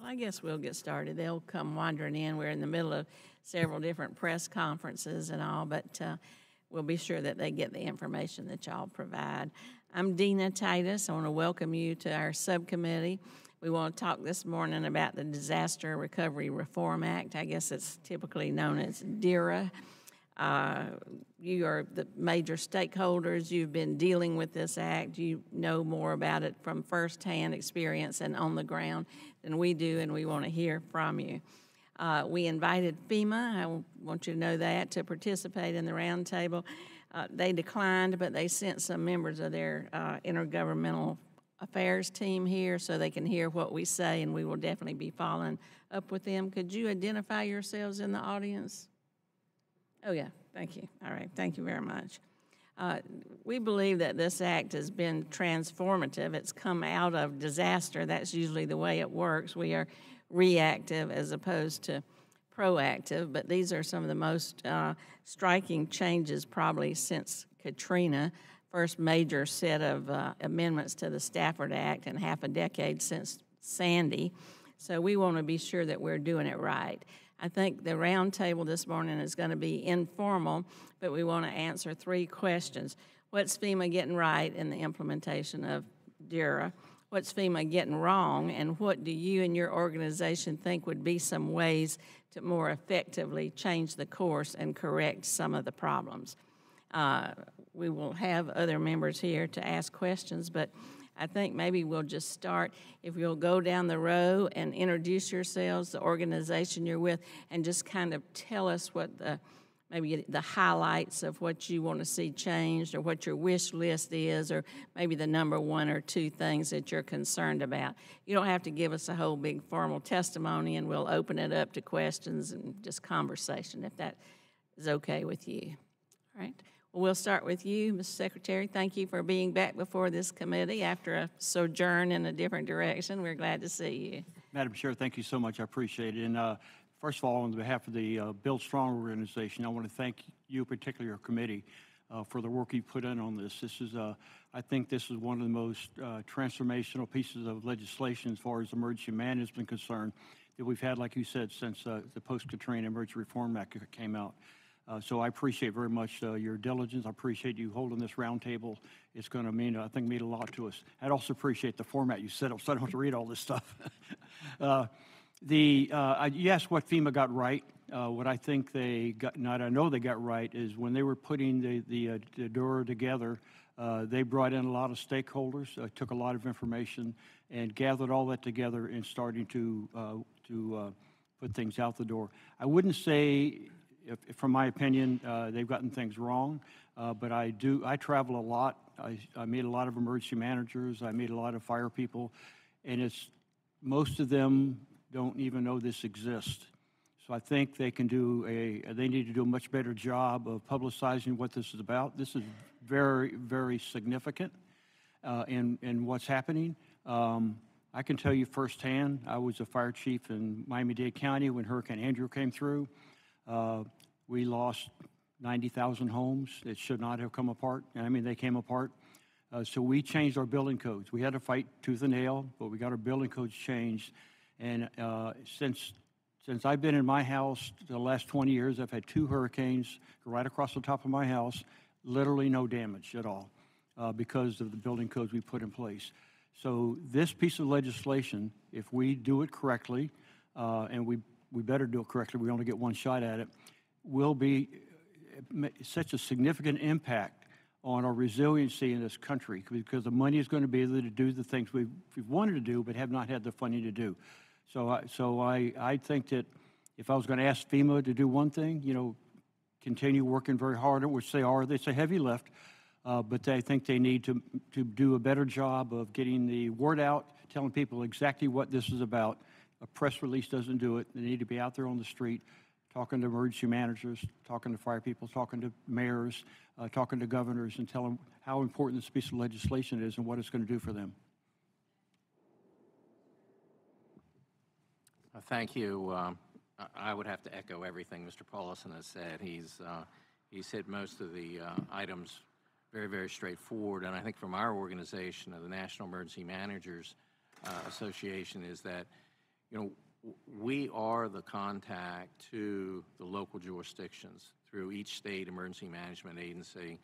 I guess we'll get started. They'll come wandering in. We're in the middle of several different press conferences and all, but we'll be sure that they get the information that y'all provide. I'm Dina Titus. I want to welcome you to our subcommittee. We want to talk this morning about the Disaster Recovery Reform Act. I guess it's typically known as DRRA. You are the major stakeholders. You've been dealing with this act. You know more about it from firsthand experience and on the ground than we do, and we want to hear from you. We invited Fema, I want you to know that, to participate in the roundtable. They declined, but they sent some members of their intergovernmental affairs team here so they can hear what we say, and we will definitely be following up with them. Could you identify yourselves in the audience? Oh, yeah, thank you. All right, thank you very much. We believe that this act has been transformative. It's come out of disaster. That's usually the way it works. We are reactive as opposed to proactive, but these are some of the most striking changes probably since Katrina, first major set of amendments to the Stafford Act in half a decade since Sandy. So we want to be sure that we're doing it right. I think the roundtable this morning is going to be informal, but we want to answer 3 questions. What's FEMA getting right in the implementation of DRRA? What's FEMA getting wrong? And what do you and your organization think would be some ways to more effectively change the course and correct some of the problems? We will have other members here to ask questions, but I think maybe we'll just start, if you'll go down the row and introduce yourselves, the organization you're with, and just kind of tell us what maybe the highlights of what you want to see changed or what your wish list is, or maybe the number 1 or 2 things that you're concerned about. You don't have to give us a whole big formal testimony, and we'll open it up to questions and just conversation if that is okay with you. All right. We'll start with you, Mr. Secretary. Thank you for being back before this committee after a sojourn in a different direction. We're glad to see you. Madam Chair, thank you so much. I appreciate it. And first of all, on behalf of the Build Strong organization, I want to thank you, particularly your committee, for the work you put in on this. This is, I think this is one of the most transformational pieces of legislation as far as emergency management is concerned that we've had, like you said, since the post-Katrina Emergency Reform Act came out. So I appreciate very much your diligence. I appreciate you holding this roundtable. It's going to mean, I think, mean a lot to us. I'd also appreciate the format you set up, so I don't have to read all this stuff. You asked what FEMA got right. What I think they got, not I know they got right, is when they were putting the DRRA together, they brought in a lot of stakeholders, took a lot of information, and gathered all that together and starting to put things out the door. I wouldn't say, from my opinion, they've gotten things wrong, but I travel a lot. I meet a lot of emergency managers. I meet a lot of fire people, and most of them don't even know this exists. So I think they need to do a much better job of publicizing what this is about. This is very, very significant in what's happening. I can tell you firsthand, I was a fire chief in Miami-Dade County when Hurricane Andrew came through. We lost 90,000 homes that should not have come apart. I mean, they came apart. So we changed our building codes. We had to fight tooth and nail, but we got our building codes changed. And since I've been in my house the last 20 years, I've had 2 hurricanes go right across the top of my house, literally no damage at all because of the building codes we put in place. So this piece of legislation, if we do it correctly, and we better do it correctly, we only get one shot at it, will be such a significant impact on our resiliency in this country, because the money is going to be able to do the things we've wanted to do but have not had the funding to do. So I think that if I was going to ask FEMA to do one thing, continue working very hard, which they are. It's a heavy lift, but I think they need to do a better job of getting the word out, telling people exactly what this is about. A press release doesn't do it. They need to be out there on the street, talking to emergency managers, talking to fire people, talking to mayors, talking to governors, and tell them how important this piece of legislation is and what it's going to do for them. Thank you. I would have to echo everything Mr. Paulson has said. He's hit most of the items very, very straightforward. And I think from our organization, the National Emergency Managers Association, is that you know, we are the contact to the local jurisdictions through each state emergency management agency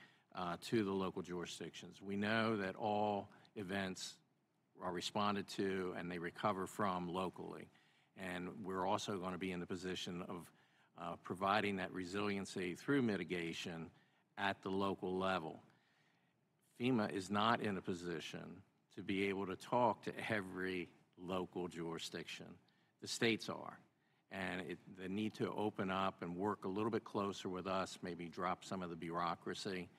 to the local jurisdictions. We know that all events are responded to and they recover from locally. And we're also going to be in the position of providing that resiliency through mitigation at the local level. FEMA is not in a position to be able to talk to every local jurisdiction. The states are. And they need to open up and work a little bit closer with us, maybe drop some of the bureaucracy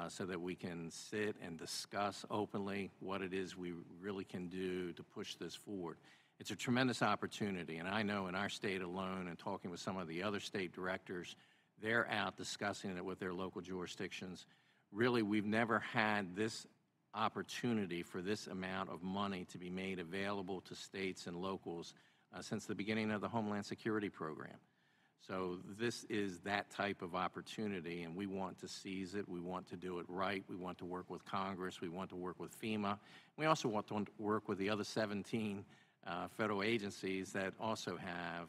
so that we can sit and discuss openly what it is we really can do to push this forward. It's a tremendous opportunity, and I know in our state alone and talking with some of the other state directors, they're out discussing it with their local jurisdictions. Really, we've never had this opportunity for this amount of money to be made available to states and locals since the beginning of the Homeland Security Program. So this is that type of opportunity, and we want to seize it. We want to do it right. We want to work with Congress. We want to work with FEMA. We also want to work with the other 17 federal agencies that also have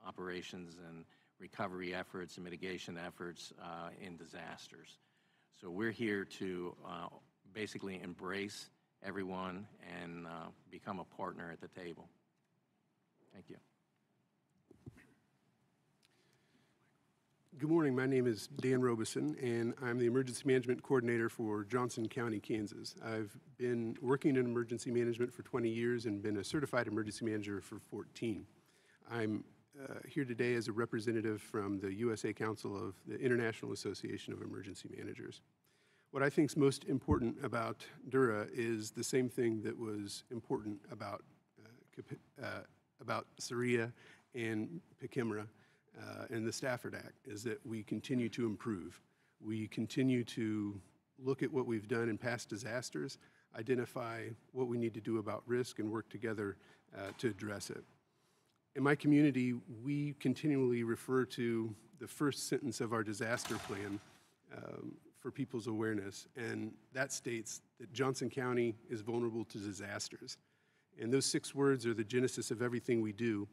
operations and recovery efforts and mitigation efforts in disasters. So we're here to basically embrace everyone and become a partner at the table. Thank you. Good morning. My name is Dan Robeson, and I'm the Emergency Management Coordinator for Johnson County, Kansas. I've been working in emergency management for 20 years and been a certified emergency manager for 14. I'm here today as a representative from the USA Council of the International Association of Emergency Managers. What I think is most important about DRRA is the same thing that was important about Syria and Pekimra and the Stafford Act, is that we continue to improve. We continue to look at what we've done in past disasters, identify what we need to do about risk, and work together to address it. In my community, we continually refer to the first sentence of our disaster plan for people's awareness, and that states that Johnson County is vulnerable to disasters. And those 6 words are the genesis of everything we do.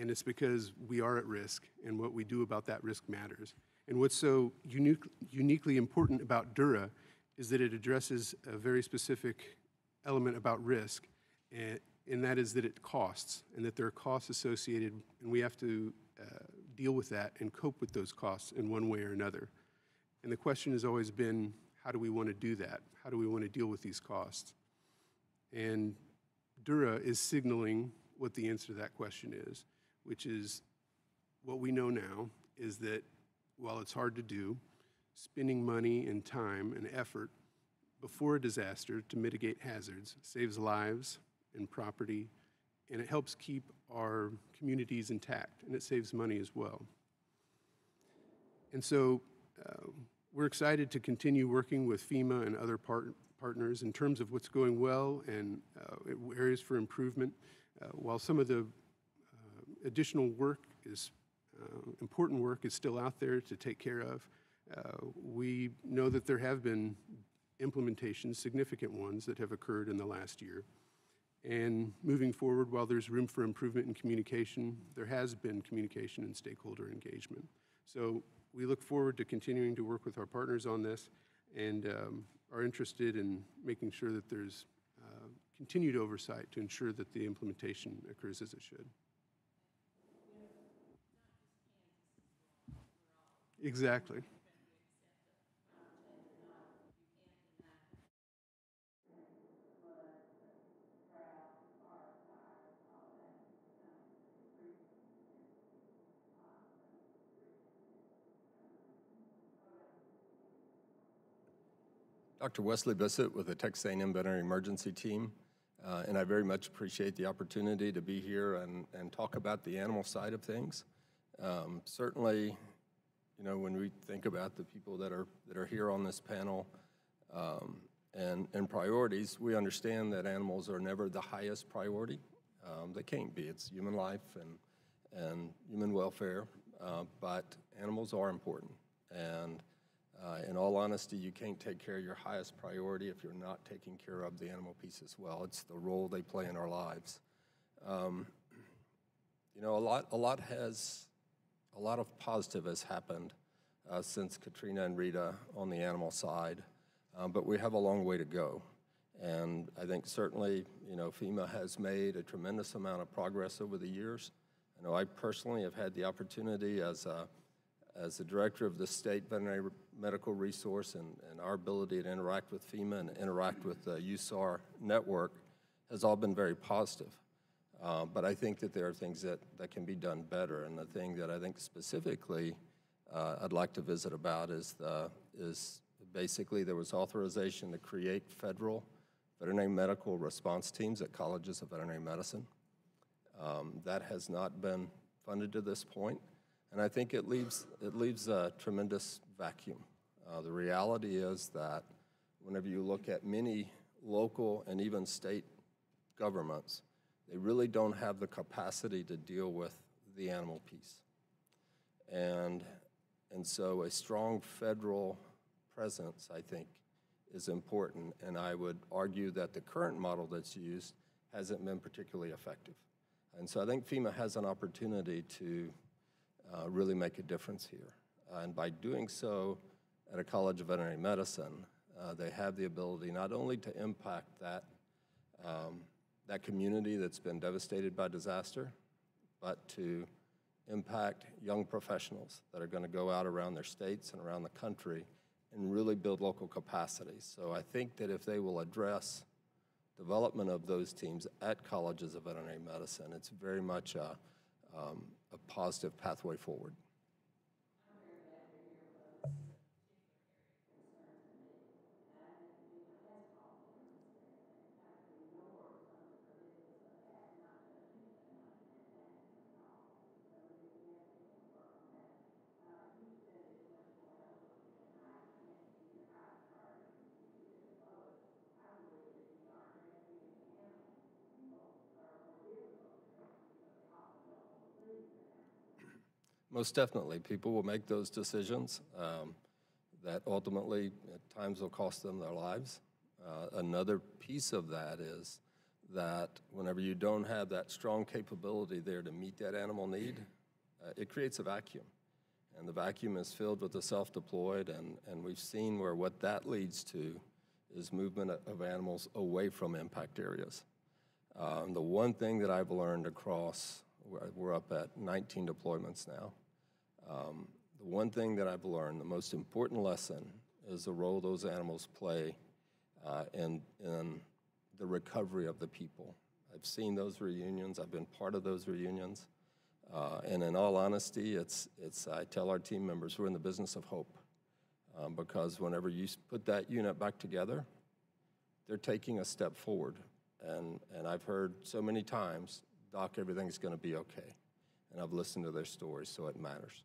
And it's because we are at risk, and what we do about that risk matters. And what's so uniquely important about DRRA is that it addresses a very specific element about risk, and that is that it costs, and that there are costs associated, and we have to deal with that and cope with those costs in one way or another. And the question has always been, how do we want to do that? How do we want to deal with these costs? And DRRA is signaling what the answer to that question is, which is what we know now is that while it's hard to do, spending money and time and effort before a disaster to mitigate hazards saves lives and property, and it helps keep our communities intact, and it saves money as well. And so we're excited to continue working with FEMA and other partners in terms of what's going well and areas for improvement. While some of the additional work is important work is still out there to take care of, we know that there have been implementations, significant ones, that have occurred in the last year. And moving forward, while there's room for improvement in communication, there has been communication and stakeholder engagement. So we look forward to continuing to work with our partners on this, and are interested in making sure that there's continued oversight to ensure that the implementation occurs as it should. Exactly. Dr. Wesley Bissett with the Texas A&M Veterinary Emergency Team, and I very much appreciate the opportunity to be here and talk about the animal side of things. Certainly, you know, when we think about the people that are here on this panel and priorities, we understand that animals are never the highest priority. They can't be. It's human life and human welfare, but animals are important. And in all honesty, you can't take care of your highest priority if you're not taking care of the animal piece as well. It's the role they play in our lives. You know, a lot of positive has happened since Katrina and Rita on the animal side, but we have a long way to go. And I think certainly, you know, FEMA has made a tremendous amount of progress over the years. I know I personally have had the opportunity as the director of the State Veterinary Medical Resource, and our ability to interact with FEMA and interact with the USAR network has all been very positive. But I think that there are things that can be done better, and the thing that I think specifically I'd like to visit about is basically there was authorization to create federal veterinary medical response teams at colleges of veterinary medicine. That has not been funded to this point, and I think it leaves a tremendous vacuum. The reality is that whenever you look at many local and even state governments, they really don't have the capacity to deal with the animal piece. And so a strong federal presence, I think, is important, and I would argue that the current model that's used hasn't been particularly effective. And so I think FEMA has an opportunity to really make a difference here. And by doing so at a College of Veterinary Medicine, they have the ability not only to impact that community that's been devastated by disaster, but to impact young professionals that are going to go out around their states and around the country and really build local capacity. So I think that if they will address development of those teams at colleges of veterinary medicine, it's very much a positive pathway forward. Most definitely, people will make those decisions that ultimately at times will cost them their lives. Another piece of that is that whenever you don't have that strong capability there to meet that animal need, it creates a vacuum. And the vacuum is filled with the self-deployed, and we've seen where what that leads to is movement of animals away from impact areas. The one thing that I've learned across, we're up at 19 deployments now. The one thing that I've learned, the most important lesson, is the role those animals play in the recovery of the people. I've seen those reunions. I've been part of those reunions. And in all honesty, I tell our team members we're in the business of hope because whenever you put that unit back together, they're taking a step forward. And I've heard so many times, Doc, everything's going to be okay. And I've listened to their stories, so it matters.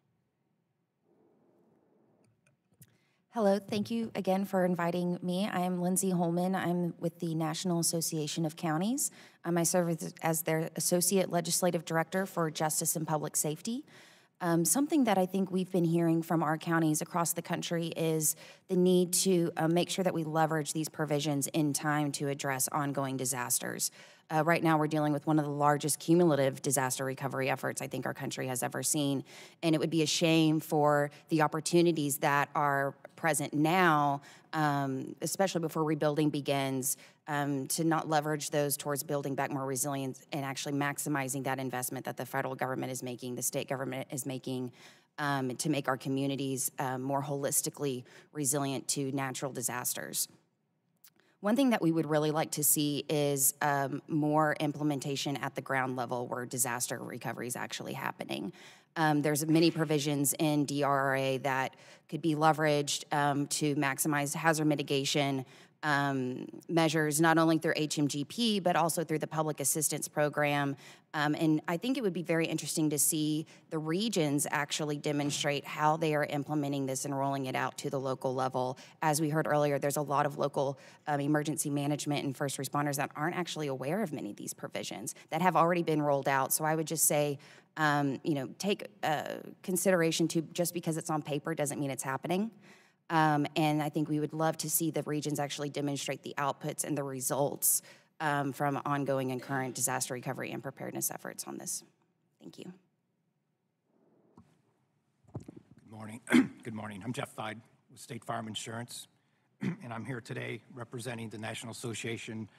Hello, thank you again for inviting me. I am Lindsay Holman. I'm with the National Association of Counties. I serve as their Associate Legislative Director for Justice and Public Safety. Something that I think we've been hearing from our counties across the country is the need to make sure that we leverage these provisions in time to address ongoing disasters. Right now, we're dealing with one of the largest cumulative disaster recovery efforts I think our country has ever seen, and it would be a shame for the opportunities that are present now, especially before rebuilding begins, to not leverage those towards building back more resilience and actually maximizing that investment that the federal government is making, the state government is making, to make our communities more holistically resilient to natural disasters. One thing that we would really like to see is more implementation at the ground level where disaster recovery is actually happening. There's many provisions in DRRA that could be leveraged to maximize hazard mitigation measures, not only through HMGP, but also through the Public Assistance Program. And I think it would be very interesting to see the regions actually demonstrate how they are implementing this and rolling it out to the local level. As we heard earlier, there's a lot of local emergency management and first responders that aren't actually aware of many of these provisions that have already been rolled out. So I would just say, take consideration to just because it's on paper doesn't mean it's happening. And I think we would love to see the regions actually demonstrate the outputs and the results from ongoing and current disaster recovery and preparedness efforts on this. Thank you. Good morning. Good morning. I'm Jeff Thide with State Farm Insurance, and I'm here today representing the National Association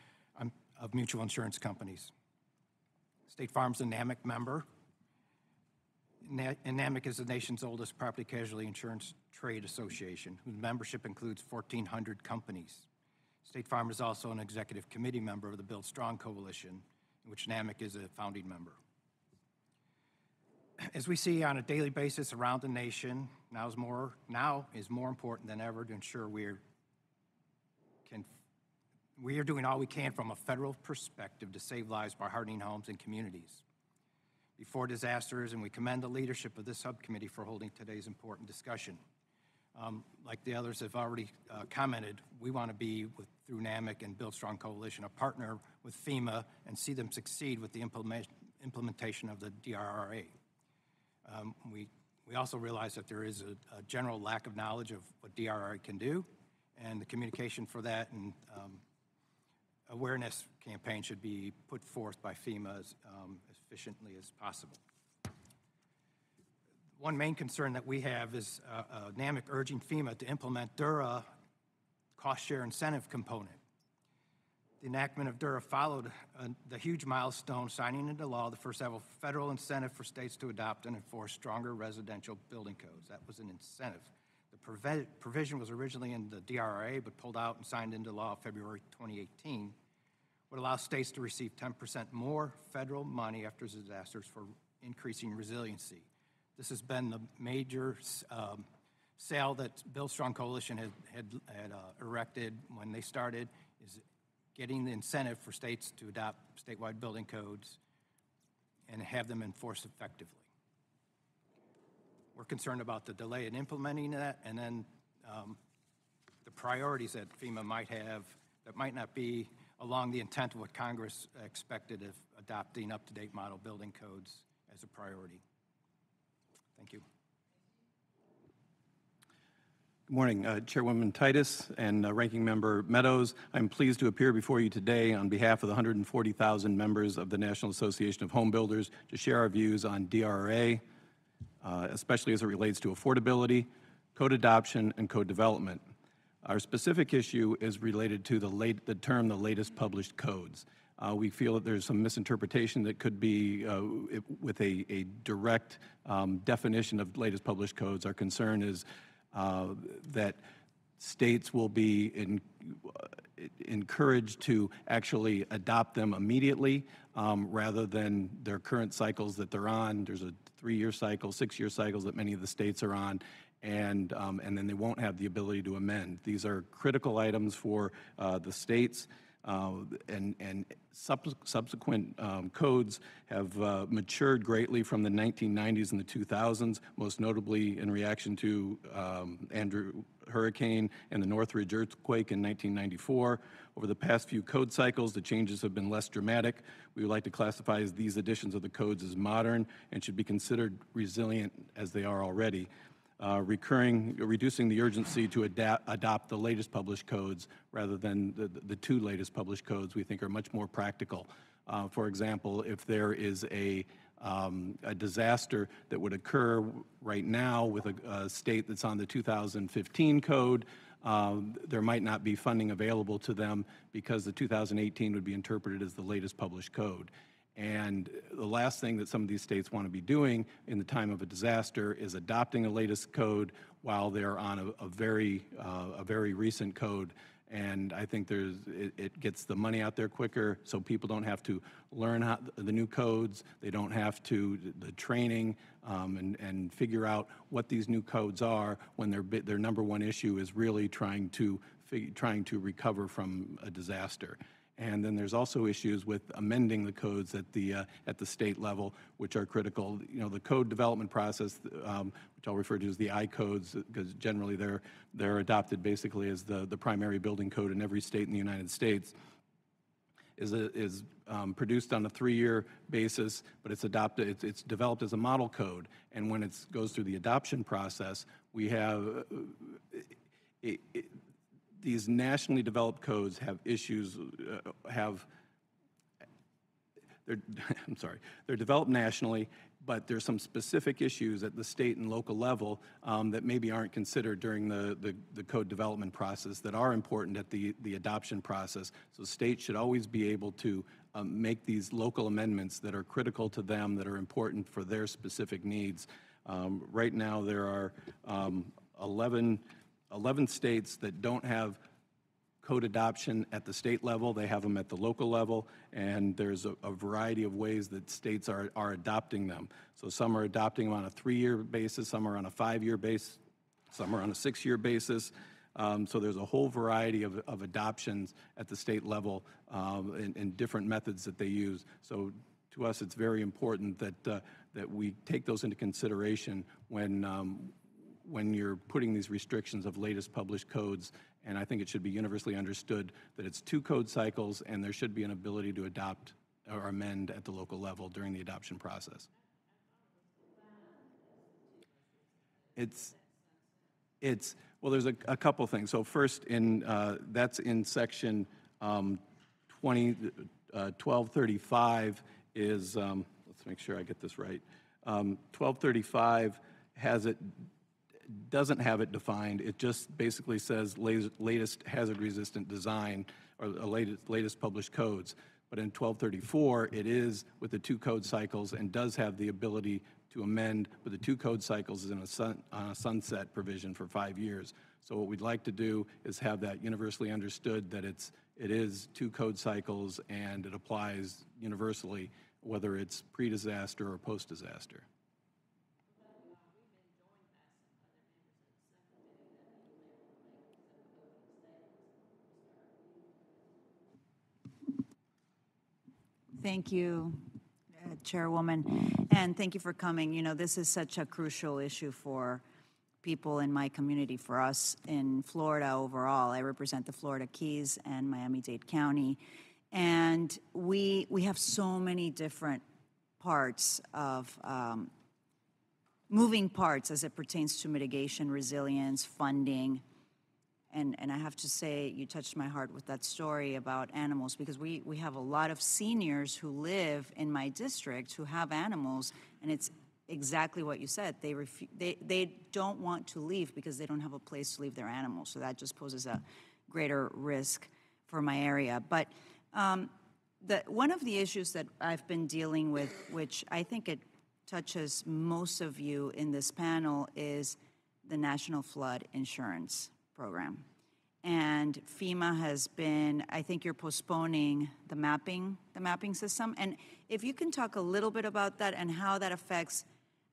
of Mutual Insurance Companies. State Farm's a NAMIC member, and NAMIC is the nation's oldest property casualty insurance trade association, whose membership includes 1,400 companies. State Farm is also an executive committee member of the Build Strong Coalition, in which NAMIC is a founding member. As we see on a daily basis around the nation, now is more important than ever to ensure we are doing all we can from a federal perspective to save lives by hardening homes and communities before disasters, and we commend the leadership of this subcommittee for holding today's important discussion. Like the others have already commented, we want to be, through NAMIC and Build Strong Coalition, a partner with Fema and see them succeed with the implementation of the DRRA. We also realize that there is a general lack of knowledge of what DRRA can do, and the communication for that and awareness campaign should be put forth by FEMA as efficiently as possible. One main concern that we have is NAMIC urging FEMA to implement DRRA cost share incentive component. The enactment of DRRA followed the huge milestone signing into law the first ever federal incentive for states to adopt and enforce stronger residential building codes. That was an incentive. The provision was originally in the DRRA but pulled out and signed into law February 2018. Would allow states to receive 10% more federal money after disasters for increasing resiliency. This has been the major sail that Build Strong Coalition had erected when they started, is getting the incentive for states to adopt statewide building codes and have them enforced effectively. We're concerned about the delay in implementing that, and then the priorities that FEMA might have that might not be along the intent of what Congress expected of adopting up-to-date model building codes as a priority. Thank you. Good morning, Chairwoman Titus and Ranking Member Meadows. I'm pleased to appear before you today on behalf of the 140,000 members of the National Association of Home Builders to share our views on DRRA, especially as it relates to affordability, code adoption, and code development. Our specific issue is related to the term "the latest published codes." We feel that there's some misinterpretation that could be with a direct definition of latest published codes. Our concern is that states will be encouraged to actually adopt them immediately rather than their current cycles that they're on. There's a 3-year cycle, 6-year cycles that many of the states are on, and then they won't have the ability to amend. These are critical items for the states. And subsequent codes have matured greatly from the 1990s and the 2000s, most notably in reaction to Andrew Hurricane and the Northridge earthquake in 1994. Over the past few code cycles, the changes have been less dramatic. We would like to classify these editions of the codes as modern and should be considered resilient as they are already. Reducing the urgency to adopt the latest published codes rather than the 2 latest published codes we think are much more practical. For example, if there is a disaster that would occur right now with a state that's on the 2015 code, there might not be funding available to them because the 2018 would be interpreted as the latest published code. And the last thing that some of these states want to be doing in the time of a disaster is adopting a latest code while they're on a very recent code. And I think it gets the money out there quicker, so people don't have to learn the new codes. They don't have to the training and figure out what these new codes are when their number one issue is really trying to recover from a disaster. And then there's also issues with amending the codes at the state level, which are critical. You know, the code development process, which I'll refer to as the I codes, because generally they're adopted basically as the primary building code in every state in the United States, is produced on a 3-year basis, but it's adopted. It's developed as a model code, and when it goes through the adoption process, we have. These nationally developed codes have issues, have they're, I'm sorry, they're developed nationally, but there's some specific issues at the state and local level that maybe aren't considered during the code development process that are important at the adoption process. So states should always be able to make these local amendments that are critical to them, that are important for their specific needs. Right now, there are 11 states that don't have code adoption at the state level. They have them at the local level, and there's a variety of ways that states are adopting them. So some are adopting them on a 3-year basis, some are on a 5-year basis, some are on a 6-year basis. So there's a whole variety of adoptions at the state level and different methods that they use. So to us, it's very important that we take those into consideration when you're putting these restrictions of latest published codes. And I think it should be universally understood that it's 2 code cycles, and there should be an ability to adopt or amend at the local level during the adoption process. Well, there's a couple things. So first, that's in section 1235 is, let's make sure I get this right. 1235 doesn't have it defined. It just basically says latest hazard-resistant design or latest published codes. But in 1234, it is with the 2 code cycles and does have the ability to amend with the 2 code cycles on a sunset provision for 5 years. So what we'd like to do is have that universally understood that it is 2 code cycles and it applies universally, whether it's pre-disaster or post-disaster. Thank you, Chairwoman, and thank you for coming. You know, this is such a crucial issue for people in my community, for us in Florida overall. I represent the Florida Keys and Miami-Dade County, and we have so many different parts of moving parts as it pertains to mitigation, resilience, funding. And I have to say, you touched my heart with that story about animals, because we have a lot of seniors who live in my district who have animals, and it's exactly what you said. They don't want to leave because they don't have a place to leave their animals. So that just poses a greater risk for my area. But one of the issues that I've been dealing with, which I think it touches most of you in this panel, is the National Flood Insurance Program. And FEMA has been, I think you're postponing the mapping system. And if you can talk a little bit about that and how that affects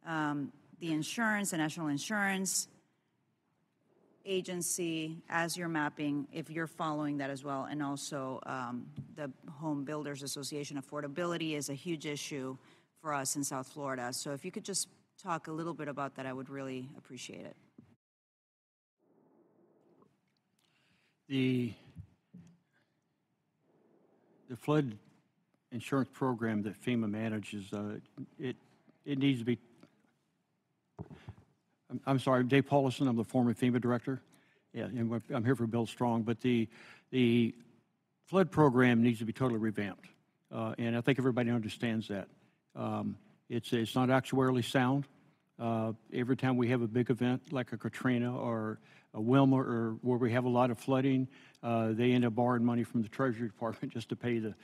the insurance, the National Insurance Agency, as you're mapping, if you're following that as well. And also the Home Builders Association affordability is a huge issue for us in South Florida. So if you could just talk a little bit about that, I would really appreciate it. The flood insurance program that FEMA manages, it needs to be, I'm sorry, Dave Paulison, I'm the former FEMA director. Yeah, and I'm here for Bill Strong, but the flood program needs to be totally revamped. And I think everybody understands that. It's not actuarially sound. Every time we have a big event like a Katrina or a Wilma, or where we have a lot of flooding, they end up borrowing money from the Treasury Department just to pay the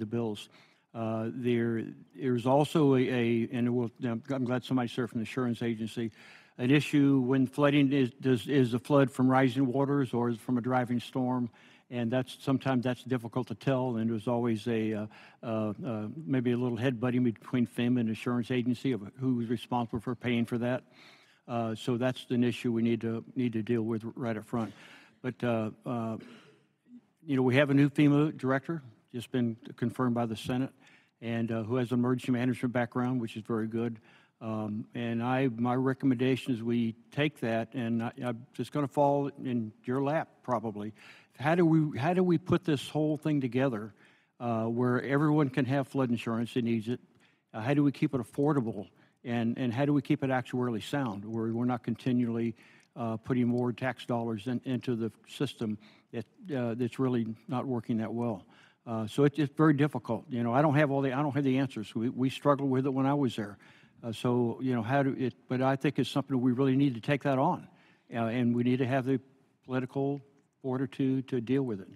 bills. There's also I'm glad somebody served from the insurance agency. An issue when flooding is the flood from rising waters or is from a driving storm, and sometimes that's difficult to tell. And there's always maybe a little headbutting between FEMA and the insurance agency of who's responsible for paying for that. So that's an issue we need to deal with right up front. But we have a new FEMA director, just been confirmed by the Senate, and who has an emergency management background, which is very good. And my recommendation is we take that, and I'm just going to fall in your lap probably. How do we put this whole thing together where everyone can have flood insurance that needs it? How do we keep it affordable? And how do we keep it actuarially sound, where we're not continually putting more tax dollars into the system that's really not working that well? So it's very difficult. You know, I don't have the answers. We struggled with it when I was there. So, you know, but I think it's something we really need to take that on. And we need to have the political fortitude to deal with it.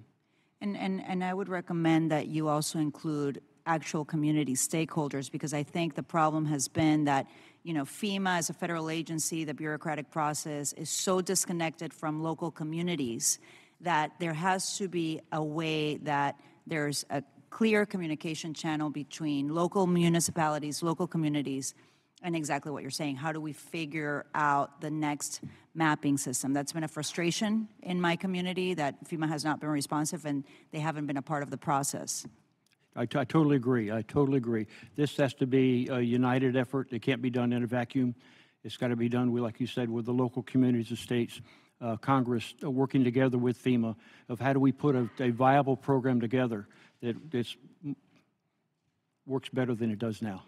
And I would recommend that you also include actual community stakeholders, because I think the problem has been that, you know, FEMA as a federal agency, the bureaucratic process is so disconnected from local communities that there has to be a way that there's a clear communication channel between local municipalities, local communities, and exactly what you're saying. How do we figure out the next mapping system? That's been a frustration in my community, that FEMA has not been responsive and they haven't been a part of the process. I totally agree. I totally agree. This has to be a united effort. It can't be done in a vacuum. It's got to be done with, like you said, with the local communities, the states, Congress, working together with FEMA of how do we put a viable program together that works better than it does now.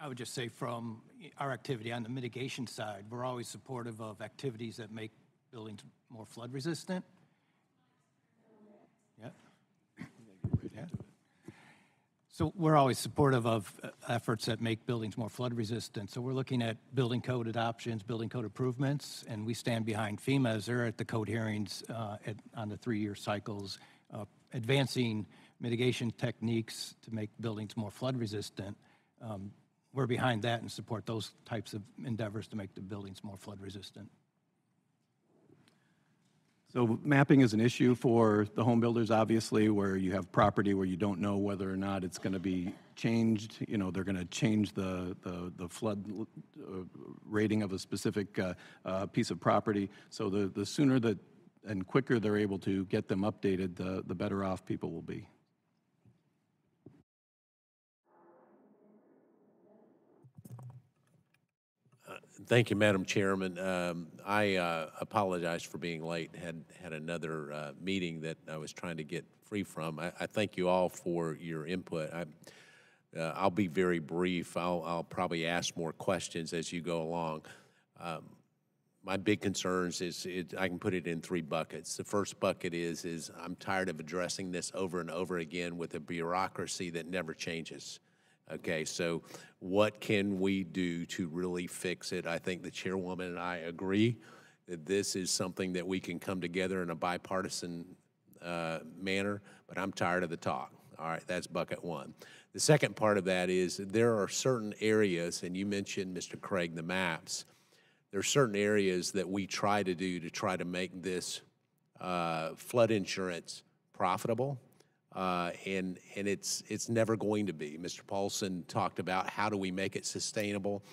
I would just say from our activity on the mitigation side, we're always supportive of activities that make buildings more flood resistant. Yeah. Yeah. So we're always supportive of efforts that make buildings more flood resistant. So we're looking at building code adoptions, building code improvements, and we stand behind FEMA as they're at the code hearings on the 3-year cycles, advancing mitigation techniques to make buildings more flood resistant. We're behind that and support those types of endeavors to make the buildings more flood resistant. So mapping is an issue for the home builders, obviously, where you have property where you don't know whether or not it's going to be changed. You know, they're going to change the flood rating of a specific piece of property. So the sooner that and quicker they're able to get them updated, the better off people will be. Thank you, Madam Chairman. I apologize for being late. Had another meeting that I was trying to get free from. I thank you all for your input. I'll be very brief. I'll probably ask more questions as you go along. My big concerns is I can put it in 3 buckets. The first bucket is I'm tired of addressing this over and over again with a bureaucracy that never changes. Okay, so what can we do to really fix it? I think the chairwoman and I agree that this is something that we can come together in a bipartisan manner, but I'm tired of the talk. All right, that's bucket 1. The second part of that is there are certain areas, and you mentioned, Mr. Craig, the maps. There are certain areas that we try to do to try to make this flood insurance profitable. And it's never going to be. Mr. Paulson talked about how do we make it sustainable.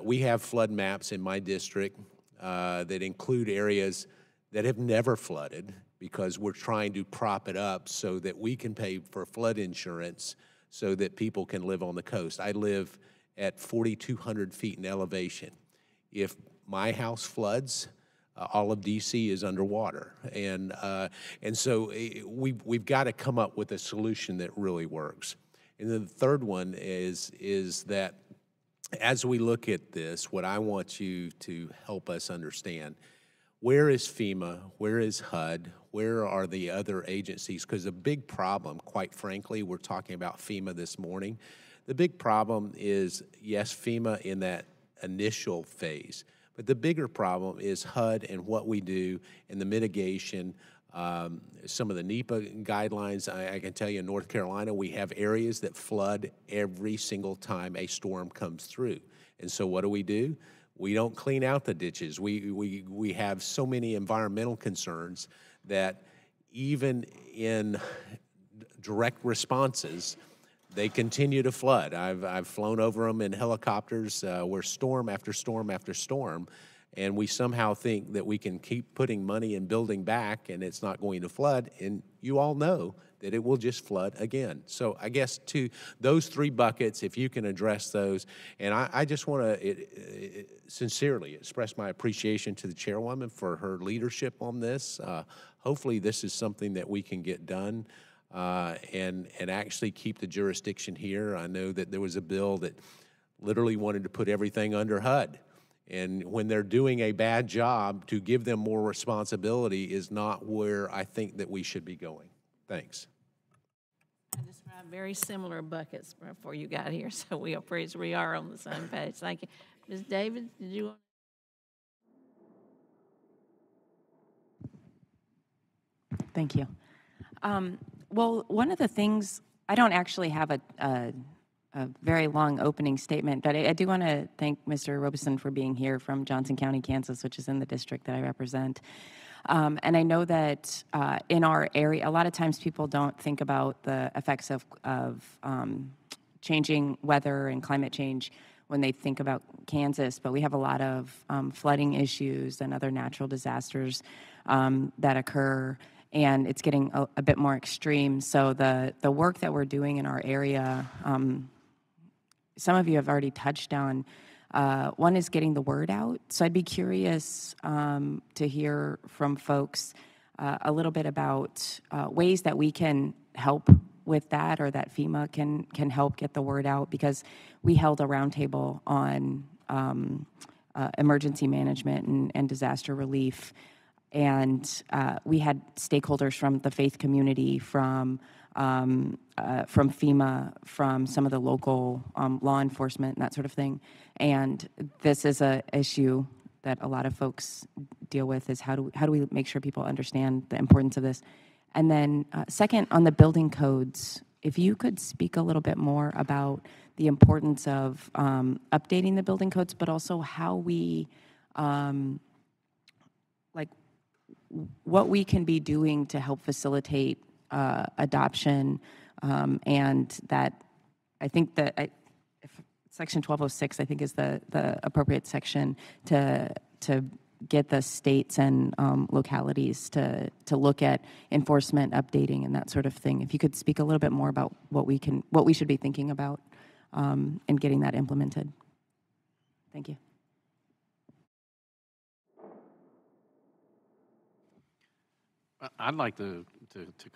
We have flood maps in my district that include areas that have never flooded because we're trying to prop it up so that we can pay for flood insurance so that people can live on the coast. I live at 4,200 feet in elevation. If my house floods, all of DC is underwater, and so we've got to come up with a solution that really works. And then the third one is that as we look at this, what I want you to help us understand, where is FEMA, where is HUD, where are the other agencies? Because the big problem, quite frankly, we're talking about FEMA this morning. The big problem is, yes, FEMA in that initial phase, but the bigger problem is HUD and what we do in the mitigation, some of the NEPA guidelines. I can tell you in North Carolina, we have areas that flood every single time a storm comes through. And so what do? We don't clean out the ditches. We have so many environmental concerns that even in direct responses, they continue to flood. I've flown over them in helicopters where storm after storm after storm, and we somehow think that we can keep putting money and building back and it's not going to flood, and you all know that it will just flood again. So I guess to those 3 buckets, if you can address those, and I just want to sincerely express my appreciation to the chairwoman for her leadership on this. Hopefully this is something that we can get done. And actually keep the jurisdiction here. I know that there was a bill that literally wanted to put everything under HUD. And when they're doing a bad job, to give them more responsibility is not where I think that we should be going. Thanks. I described very similar buckets before you got here, so we are on the same page. Thank you. Ms. Davis, did you want? Thank you. Well, one of the things, I don't actually have a very long opening statement, but I do want to thank Mr. Robeson for being here from Johnson County, Kansas, which is in the district that I represent. And I know that in our area, a lot of times people don't think about the effects of changing weather and climate change when they think about Kansas, but we have a lot of flooding issues and other natural disasters that occur, and it's getting a bit more extreme. So the work that we're doing in our area, some of you have already touched on. One is getting the word out. So I'd be curious to hear from folks a little bit about ways that we can help with that, or that FEMA can help get the word out, because we held a roundtable on emergency management and disaster relief. And we had stakeholders from the faith community, from FEMA, from some of the local law enforcement and that sort of thing. And this is an issue that a lot of folks deal with, is how do we make sure people understand the importance of this? And then second, on the building codes, if you could speak a little bit more about the importance of updating the building codes, but also how we, like, what we can be doing to help facilitate adoption, and that, I think that if Section 1206, I think, is the appropriate section to get the states and localities to look at enforcement, updating, and that sort of thing. If you could speak a little bit more about what we should be thinking about in getting that implemented. Thank you. I'd like to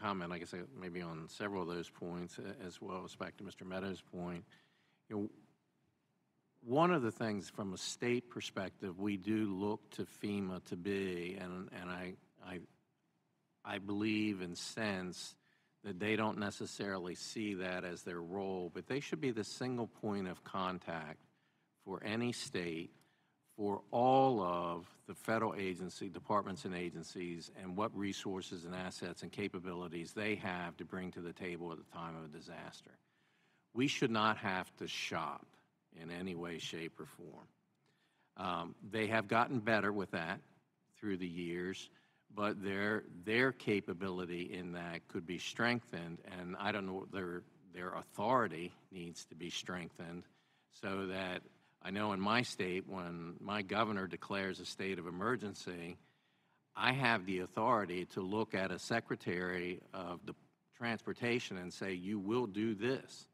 comment, I guess, maybe on several of those points, as well as back to Mr. Meadows' point. You know, one of the things from a state perspective we do look to FEMA to be, and I believe and sense that they don't necessarily see that as their role, but they should be the single point of contact for any state, for all of the federal agency, departments and agencies, and what resources and assets and capabilities they have to bring to the table at the time of a disaster. We should not have to shop in any way, shape, or form. They have gotten better with that through the years, but their capability in that could be strengthened, and I don't know, their authority needs to be strengthened so that, I know in my state, when my governor declares a state of emergency, I have the authority to look at a secretary of the transportation and say, you will do this.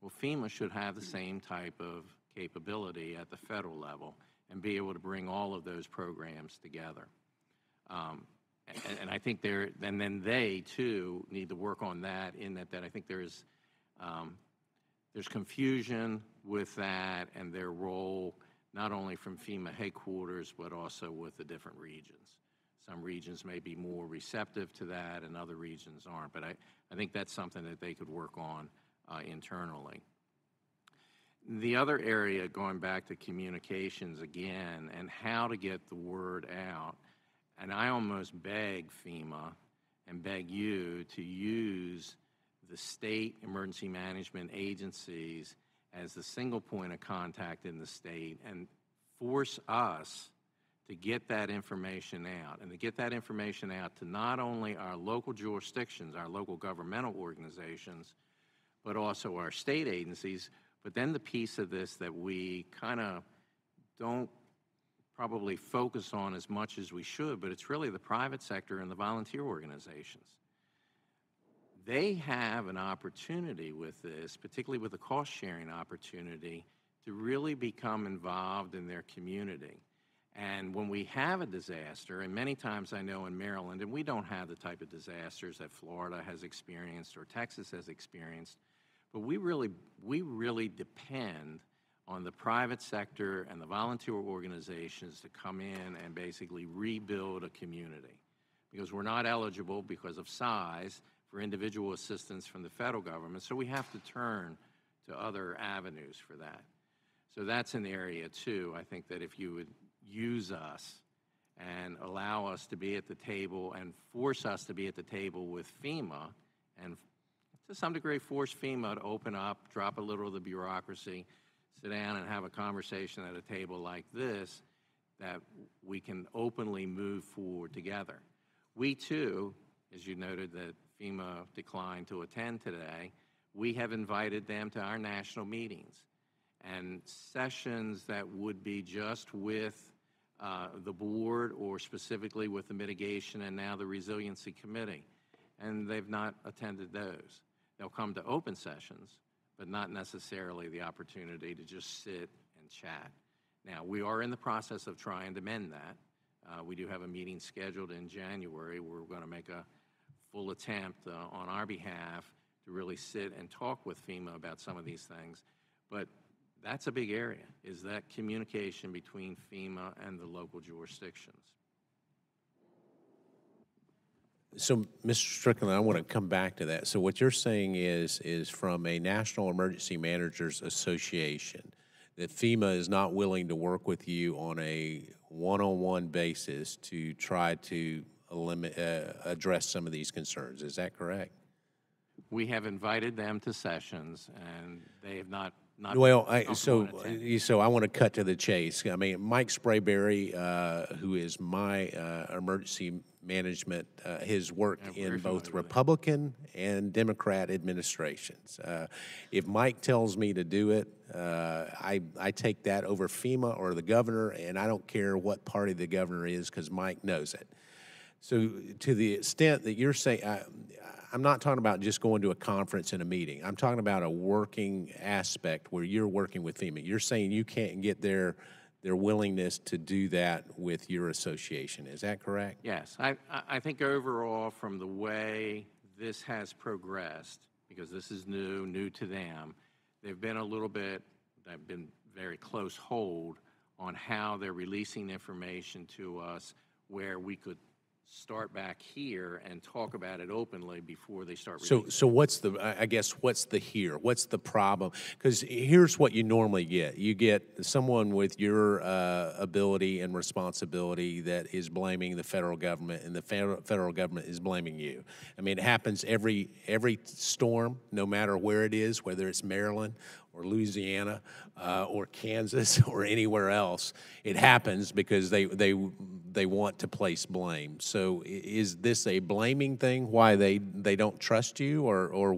Well, FEMA should have the same type of capability at the federal level and be able to bring all of those programs together. And I think and then they too need to work on that, in that I think there's confusion with that and their role, not only from FEMA headquarters, but also with the different regions. Some regions may be more receptive to that and other regions aren't, but I think that's something that they could work on internally. The other area, going back to communications again, and how to get the word out, and I almost beg FEMA and beg you to use the state emergency management agencies as the single point of contact in the state, and force us to get that information out, and to get that information out to not only our local jurisdictions, our local governmental organizations, but also our state agencies. But then the piece of this that we kind of don't probably focus on as much as we should, but it's really the private sector and the volunteer organizations. They have an opportunity with this, particularly with the cost-sharing opportunity, to really become involved in their community. And when we have a disaster, and many times I know in Maryland, and we don't have the type of disasters that Florida has experienced or Texas has experienced, but we really depend on the private sector and the volunteer organizations to come in and basically rebuild a community. Because we're not eligible because of size for individual assistance from the federal government, so we have to turn to other avenues for that. So that's an area too. I think that if you would use us and allow us to be at the table and force us to be at the table with FEMA, and to some degree force FEMA to open up, drop a little of the bureaucracy, sit down and have a conversation at a table like this, that we can openly move forward together. We too, as you noted that FEMA declined to attend today, we have invited them to our national meetings and sessions that would be just with the board or specifically with the mitigation and now the resiliency committee. And they've not attended those. They'll come to open sessions, but not necessarily the opportunity to just sit and chat. Now, we are in the process of trying to mend that. We do have a meeting scheduled in January where we're going to make a full attempt on our behalf to really sit and talk with FEMA about some of these things. But that's a big area, is that communication between FEMA and the local jurisdictions. So, Mr. Strickland, I want to come back to that. So what you're saying is from a National Emergency Managers Association, that FEMA is not willing to work with you on a one-on-one basis to try to address some of these concerns. Is that correct? We have invited them to sessions, and they have not well, so I want to cut to the chase. I mean, Mike Sprayberry, who is my emergency management, has worked in both Republican and Democrat administrations. If Mike tells me to do it, I take that over FEMA or the governor, and I don't care what party the governor is because Mike knows it. So to the extent that you're saying, I'm not talking about just going to a conference and a meeting. I'm talking about a working aspect where you're working with FEMA. You're saying you can't get their willingness to do that with your association. Is that correct? Yes. I think overall, from the way this has progressed, because this is new to them, they've been very close hold on how they're releasing information to us where we could start back here and talk about it openly before they start releasing. So what's the, I guess, what's the here? What's the problem? Because here's what you normally get. You get someone with your ability and responsibility that is blaming the federal government, and the federal government is blaming you. I mean, it happens every storm, no matter where it is, whether it's Maryland or Louisiana or Kansas or anywhere else. It happens because they want to place blame. So is this a blaming thing, why they don't trust you, or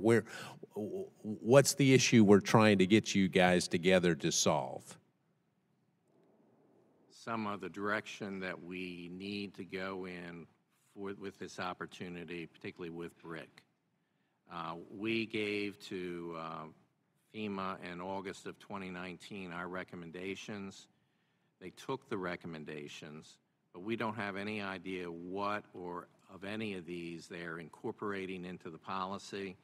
what's the issue we're trying to get you guys together to solve? Some of the direction that we need to go in with this opportunity, particularly with BRIC. We gave to FEMA in August of 2019 our recommendations. They took the recommendations, but we don't have any idea what or of any of these they're incorporating into the policy.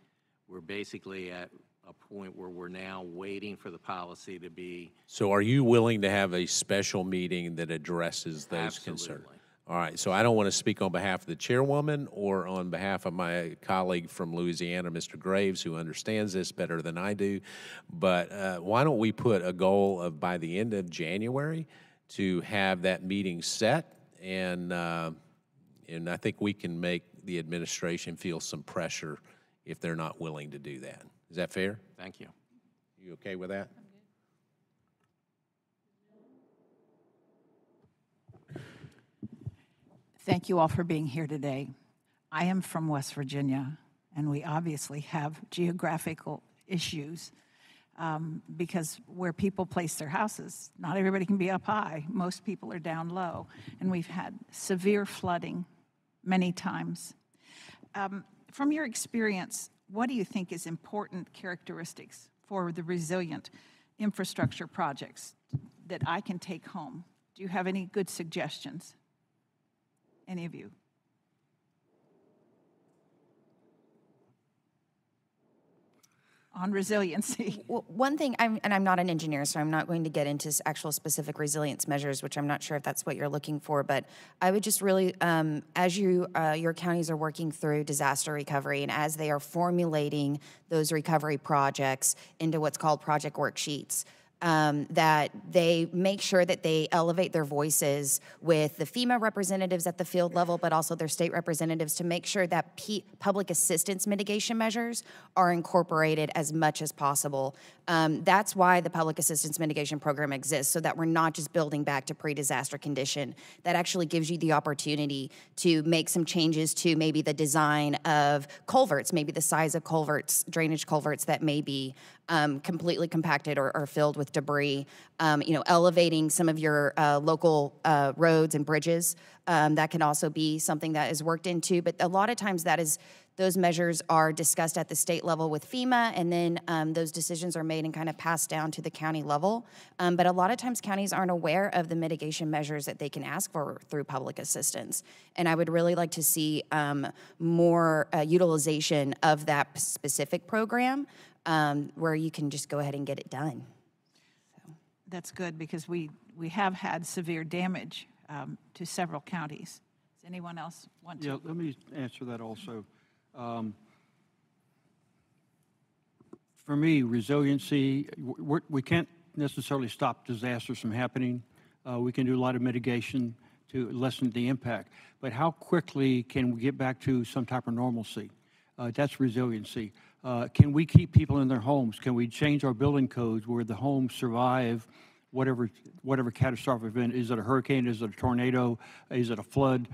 We're basically at a point where we're now waiting for the policy to be. So are you willing to have a special meeting that addresses those concerns? All right, so I don't want to speak on behalf of the chairwoman or on behalf of my colleague from Louisiana, Mr. Graves, who understands this better than I do, but why don't we put a goal of by the end of January to have that meeting set, and I think we can make the administration feel some pressure if they're not willing to do that. Is that fair? Thank you. You okay with that? Thank you all for being here today. I am from West Virginia, and we obviously have geographical issues because where people place their houses, not everybody can be up high. Most people are down low, and we've had severe flooding many times. From your experience, what do you think is important characteristics for the resilient infrastructure projects that I can take home? Do you have any good suggestions? Any of you? on resiliency. Well, one thing, I'm not an engineer, so I'm not going to get into actual specific resilience measures, which I'm not sure if that's what you're looking for, but I would just really, as your counties are working through disaster recovery and as they are formulating those recovery projects into what's called project worksheets, that they make sure that they elevate their voices with the FEMA representatives at the field level, but also their state representatives to make sure that public assistance mitigation measures are incorporated as much as possible. That's why the public assistance mitigation program exists, so that we're not just building back to pre-disaster condition. That actually gives you the opportunity to make some changes to maybe the design of culverts, maybe the size of culverts, drainage culverts that may be completely compacted or filled with debris, elevating some of your local roads and bridges. That can also be something that is worked into, but a lot of times those measures are discussed at the state level with FEMA, and then those decisions are made and kind of passed down to the county level. But a lot of times counties aren't aware of the mitigation measures that they can ask for through public assistance. And I would really like to see more utilization of that specific program where you can just go ahead and get it done. That's good, because we have had severe damage to several counties. Does anyone else want to? Yeah, let me answer that also. For me, resiliency, we can't necessarily stop disasters from happening. We can do a lot of mitigation to lessen the impact. But how quickly can we get back to some type of normalcy? That's resiliency. Can we keep people in their homes? Can we change our building codes where the homes survive whatever catastrophic event? Is it a hurricane? Is it a tornado? Is it a flood?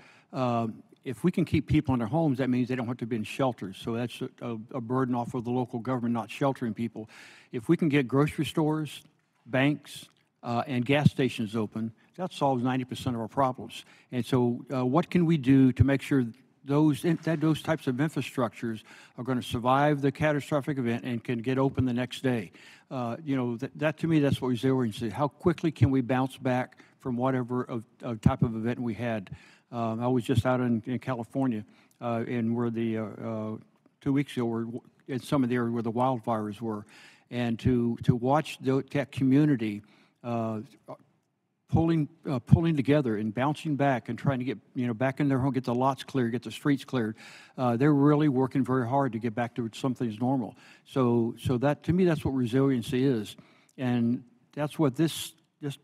If we can keep people in their homes, that means they don't have to be in shelters. So that's a burden off of the local government not sheltering people. If we can get grocery stores, banks, and gas stations open, that solves 90% of our problems. And so what can we do to make sure those types of infrastructures are going to survive the catastrophic event and can get open the next day? That to me, that's what resiliency. How quickly can we bounce back from whatever type of event we had? I was just out in California, and where the 2 weeks ago, were in some of the areas where the wildfires were, and to watch that community pulling together and bouncing back and trying to get back in their home, get the lots cleared, get the streets cleared. They're really working very hard to get back to something that's normal. So that, to me, that's what resiliency is, and that's what this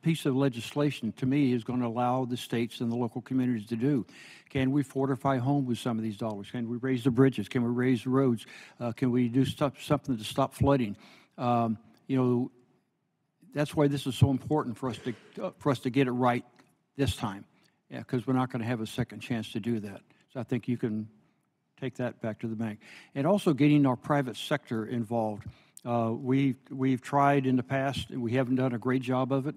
piece of legislation, to me, is going to allow the states and the local communities to do. Can we fortify homes with some of these dollars? Can we raise the bridges? Can we raise the roads? Can we do something to stop flooding? That's why this is so important for us to get it right this time, because we're not going to have a second chance to do that. So I think you can take that back to the bank. And also getting our private sector involved. We've tried in the past, and we haven't done a great job of it.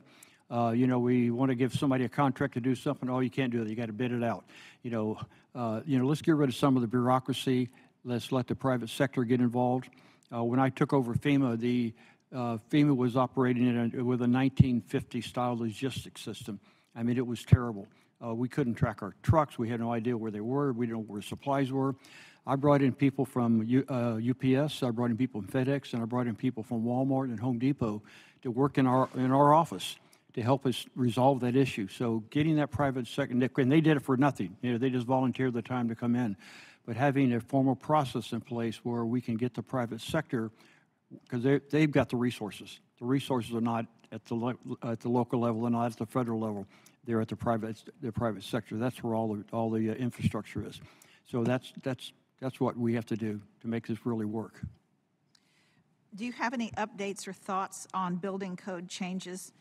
We want to give somebody a contract to do something. Oh, you can't do that. You got to bid it out. Let's get rid of some of the bureaucracy. Let's let the private sector get involved. When I took over FEMA, FEMA was operating with a 1950-style logistics system. I mean, it was terrible. We couldn't track our trucks. We had no idea where they were. We didn't know where supplies were. I brought in people from UPS, I brought in people from FedEx, and I brought in people from Walmart and Home Depot to work in our office to help us resolve that issue. So getting that private sector, and they did it for nothing. They just volunteered the time to come in. But having a formal process in place where we can get the private sector, because they've got the resources. The resources are not at the local level, they're not at the federal level. They're at the private sector. That's where all the infrastructure is. So that's what we have to do to make this really work. Do you have any updates or thoughts on building code changes?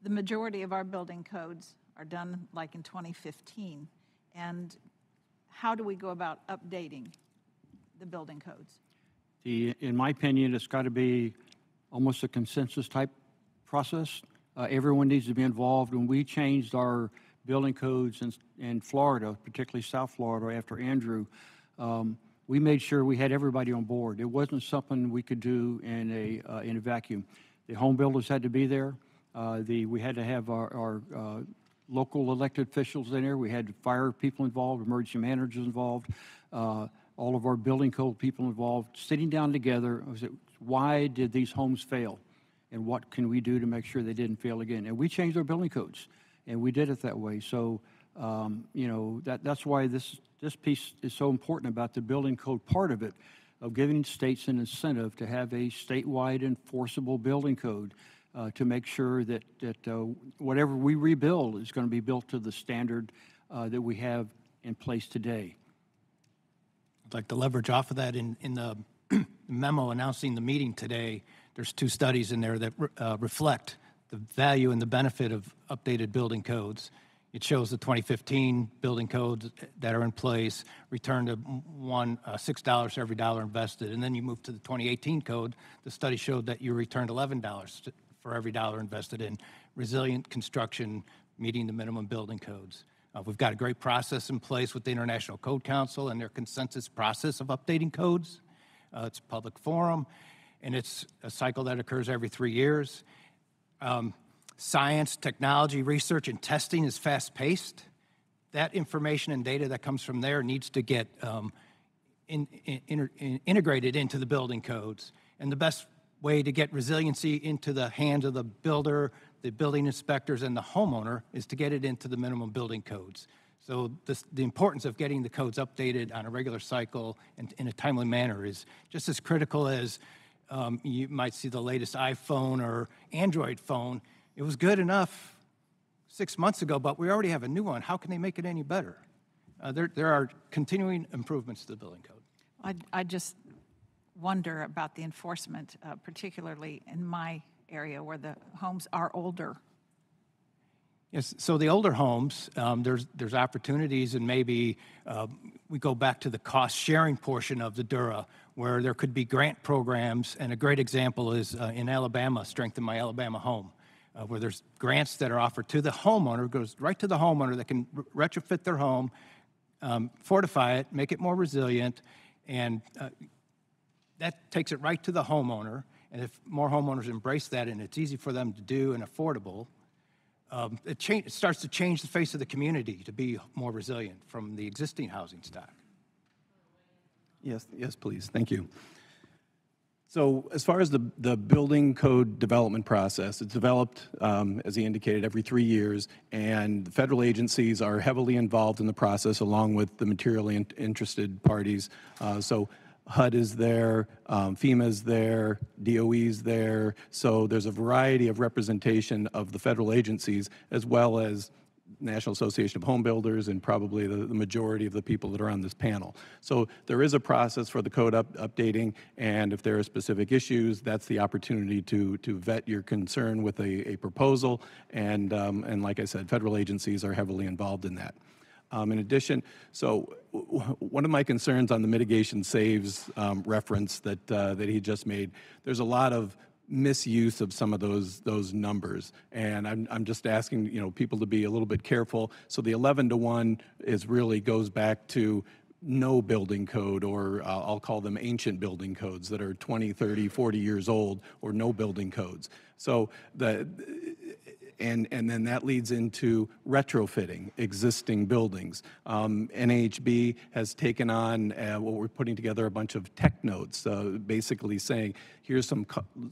The majority of our building codes are done like in 2015. And how do we go about updating the building codes? In my opinion, it's got to be almost a consensus type process. Everyone needs to be involved. When we changed our building codes in Florida, particularly South Florida after Andrew, we made sure we had everybody on board. It wasn't something we could do in a vacuum. The home builders had to be there. We had to have our local elected officials in there. We had fire people involved, emergency managers involved, all of our building code people involved, sitting down together. Why did these homes fail? And what can we do to make sure they didn't fail again? And we changed our building codes, and we did it that way. So, you know, that's why this piece is so important about the building code part of it, of giving states an incentive to have a statewide enforceable building code to make sure that whatever we rebuild is going to be built to the standard that we have in place today. I'd like to leverage off of that in the memo announcing the meeting today. There's 2 studies in there that reflect the value and the benefit of updated building codes. It shows the 2015 building codes that are in place return to $6 for every dollar invested. And then you move to the 2018 code. The study showed that you returned $11 for every dollar invested in resilient construction, meeting the minimum building codes. We've got a great process in place with the International Code Council and their consensus process of updating codes. It's a public forum, and it's a cycle that occurs every 3 years. Science, technology, research, and testing is fast-paced. That information and data that comes from there needs to get integrated into the building codes. And the best way to get resiliency into the hands of the builder, the building inspectors, and the homeowner is to get it into the minimum building codes. So the importance of getting the codes updated on a regular cycle and in a timely manner is just as critical as you might see the latest iPhone or Android phone. It was good enough 6 months ago, but we already have a new one. How can they make it any better? There are continuing improvements to the building code. I just wonder about the enforcement, particularly in my area where the homes are older. Yes, so the older homes, there's opportunities, and maybe we go back to the cost-sharing portion of the DRRA, where there could be grant programs, and a great example is in Alabama, Strengthen My Alabama Home, where there's grants that are offered to the homeowner, goes right to the homeowner that can retrofit their home, fortify it, make it more resilient, and that takes it right to the homeowner. And if more homeowners embrace that and it's easy for them to do and affordable, it starts to change the face of the community to be more resilient from the existing housing stock. Yes, please. Thank you. So as far as the building code development process, it's developed, as he indicated, every 3 years, and the federal agencies are heavily involved in the process along with the materially interested parties. So HUD is there, FEMA is there, DOE is there. So there's a variety of representation of the federal agencies as well as National Association of Home Builders and probably the majority of the people that are on this panel. So there is a process for the code updating, and if there are specific issues, that's the opportunity to vet your concern with a proposal, and like I said, federal agencies are heavily involved in that. In addition, so one of my concerns on the mitigation saves reference that he just made, there's a lot of misuse of some of those numbers, and I'm just asking people to be a little bit careful. So the 11-to-1 goes back to no building code, or I'll call them ancient building codes that are 20, 30, 40 years old, or no building codes. So and then that leads into retrofitting existing buildings. NHB has taken on what we're putting together a bunch of tech notes, basically saying here's some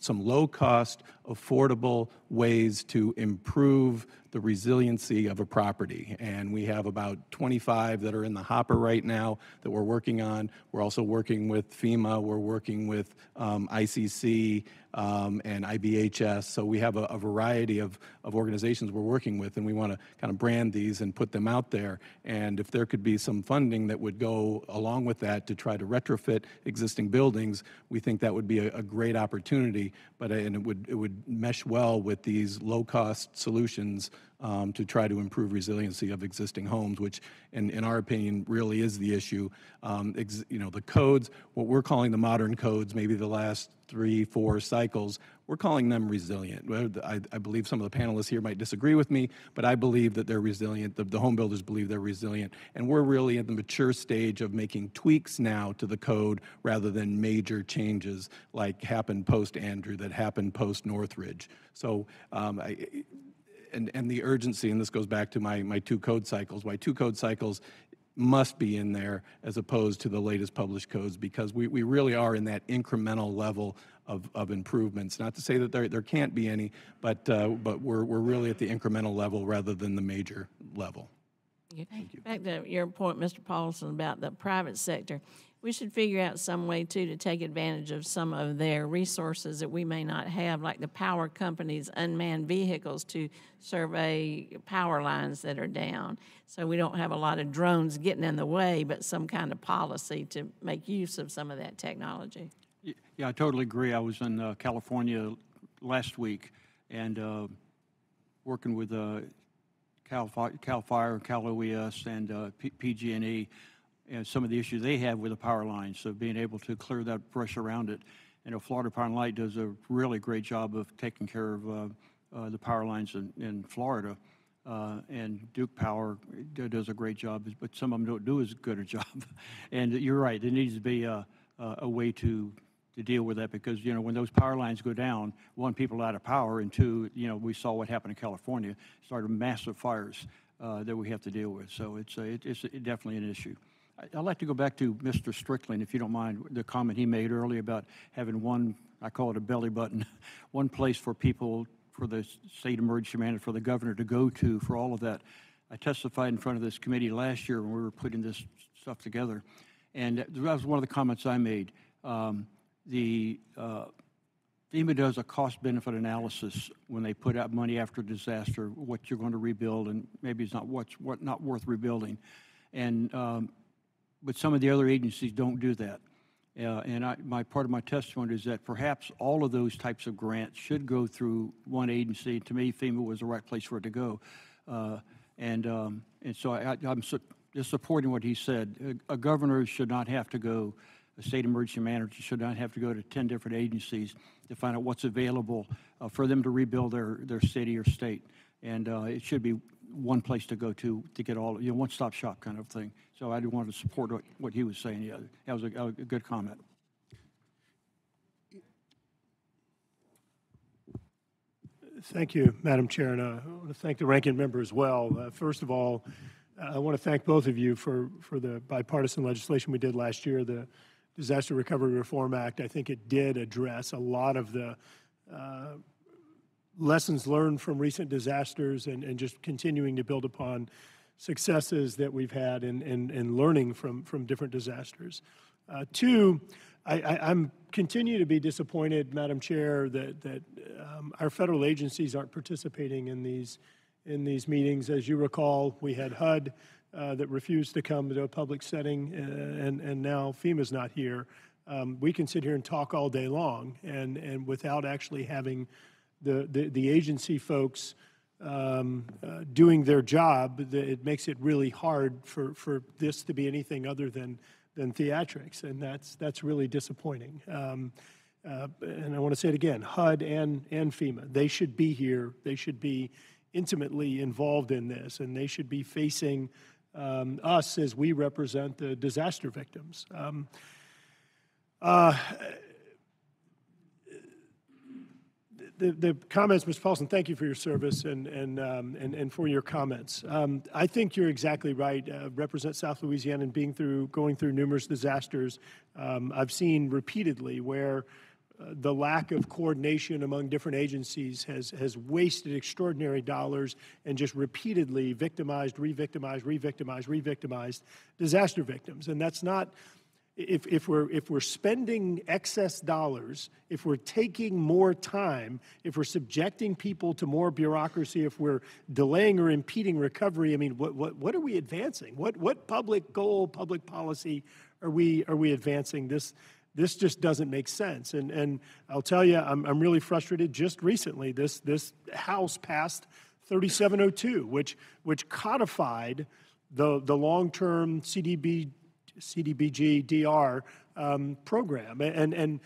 low-cost, affordable ways to improve the resiliency of a property. And we have about 25 that are in the hopper right now that we're working on. We're also working with FEMA. We're working with ICC and IBHS. So we have a variety of organizations we're working with, and we want to kind of brand these and put them out there. And if there could be some funding that would go along with that to try to retrofit existing buildings, we think that would be a great opportunity. And it would mesh well with these low-cost solutions to try to improve resiliency of existing homes, which, in our opinion, really is the issue. The codes, what we're calling the modern codes, maybe the last 3-4 cycles, we're calling them resilient. I believe some of the panelists here might disagree with me, but I believe that they're resilient. The home builders believe they're resilient. And we're really at the mature stage of making tweaks now to the code rather than major changes like happened post-Andrew, that happened post-Northridge. So and the urgency, and this goes back to my 2 code cycles. My 2 code cycles, must be in there as opposed to the latest published codes, because we really are in that incremental level of improvements. Not to say that there can't be any, but we're really at the incremental level rather than the major level. Thank you. Back to your point, Mr. Paulson, about the private sector, we should figure out some way, too, to take advantage of some of their resources that we may not have, like the power companies' unmanned vehicles to survey power lines that are down. So we don't have a lot of drones getting in the way, but some kind of policy to make use of some of that technology. Yeah, I totally agree. I was in California last week and working with Cal Fire, Cal OES, and PG&E, and some of the issues they have with the power lines, so being able to clear that brush around it. Florida Power and Light does a really great job of taking care of the power lines in Florida, and Duke Power does a great job, but some of them don't do as good a job. And you're right, there needs to be a way to deal with that, because, when those power lines go down, one, people are out of power, and two, we saw what happened in California, started massive fires that we have to deal with. So it's definitely an issue. I'd like to go back to Mr. Strickland, if you don't mind, the comment he made earlier about having one, I call it a belly button, one place for people, for the state emergency manager, for the governor to go to for all of that. I testified in front of this committee last year when we were putting this stuff together, and that was one of the comments I made. FEMA does a cost-benefit analysis when they put out money after a disaster, what you're going to rebuild, and maybe it's not what not worth rebuilding. And but some of the other agencies don't do that. My part of my testimony is that perhaps all of those types of grants should go through one agency. To me, FEMA was the right place for it to go. And so I'm just supporting what he said. A governor should not have to go, a state emergency manager should not have to go to 10 different agencies to find out what's available for them to rebuild their city or state. And it should be one place to go to get all, one-stop shop kind of thing. So I do want to support what he was saying. Yeah, that was a good comment. Thank you, Madam Chair, and I want to thank the ranking member as well. First of all, I want to thank both of you for the bipartisan legislation we did last year, the Disaster Recovery Reform Act. I think it did address a lot of the lessons learned from recent disasters and just continuing to build upon successes that we've had in learning from different disasters. Two, I'm continue to be disappointed, Madam Chair, that our federal agencies aren't participating in these meetings. As you recall, we had HUD that refused to come to a public setting, and now FEMA's not here. We can sit here and talk all day long, and without actually having the agency folks doing their job, it makes it really hard for this to be anything other than theatrics, and that's really disappointing. And I want to say it again, HUD and FEMA, they should be here. They should be intimately involved in this, and they should be facing us as we represent the disaster victims. The comments, Mr. Paulson, thank you for your service and for your comments. I think you're exactly right. Represent South Louisiana and going through numerous disasters. I've seen repeatedly where the lack of coordination among different agencies has wasted extraordinary dollars and just repeatedly victimized, re-victimized disaster victims. And that's not. If we're spending excess dollars, if we're taking more time, if we're subjecting people to more bureaucracy, if we're delaying or impeding recovery, I mean, what are we advancing? What public goal, public policy are we advancing? This just doesn't make sense. And I'll tell you, I'm really frustrated. Just recently, this House passed 3702, which codified the long-term CDBG-DR program, and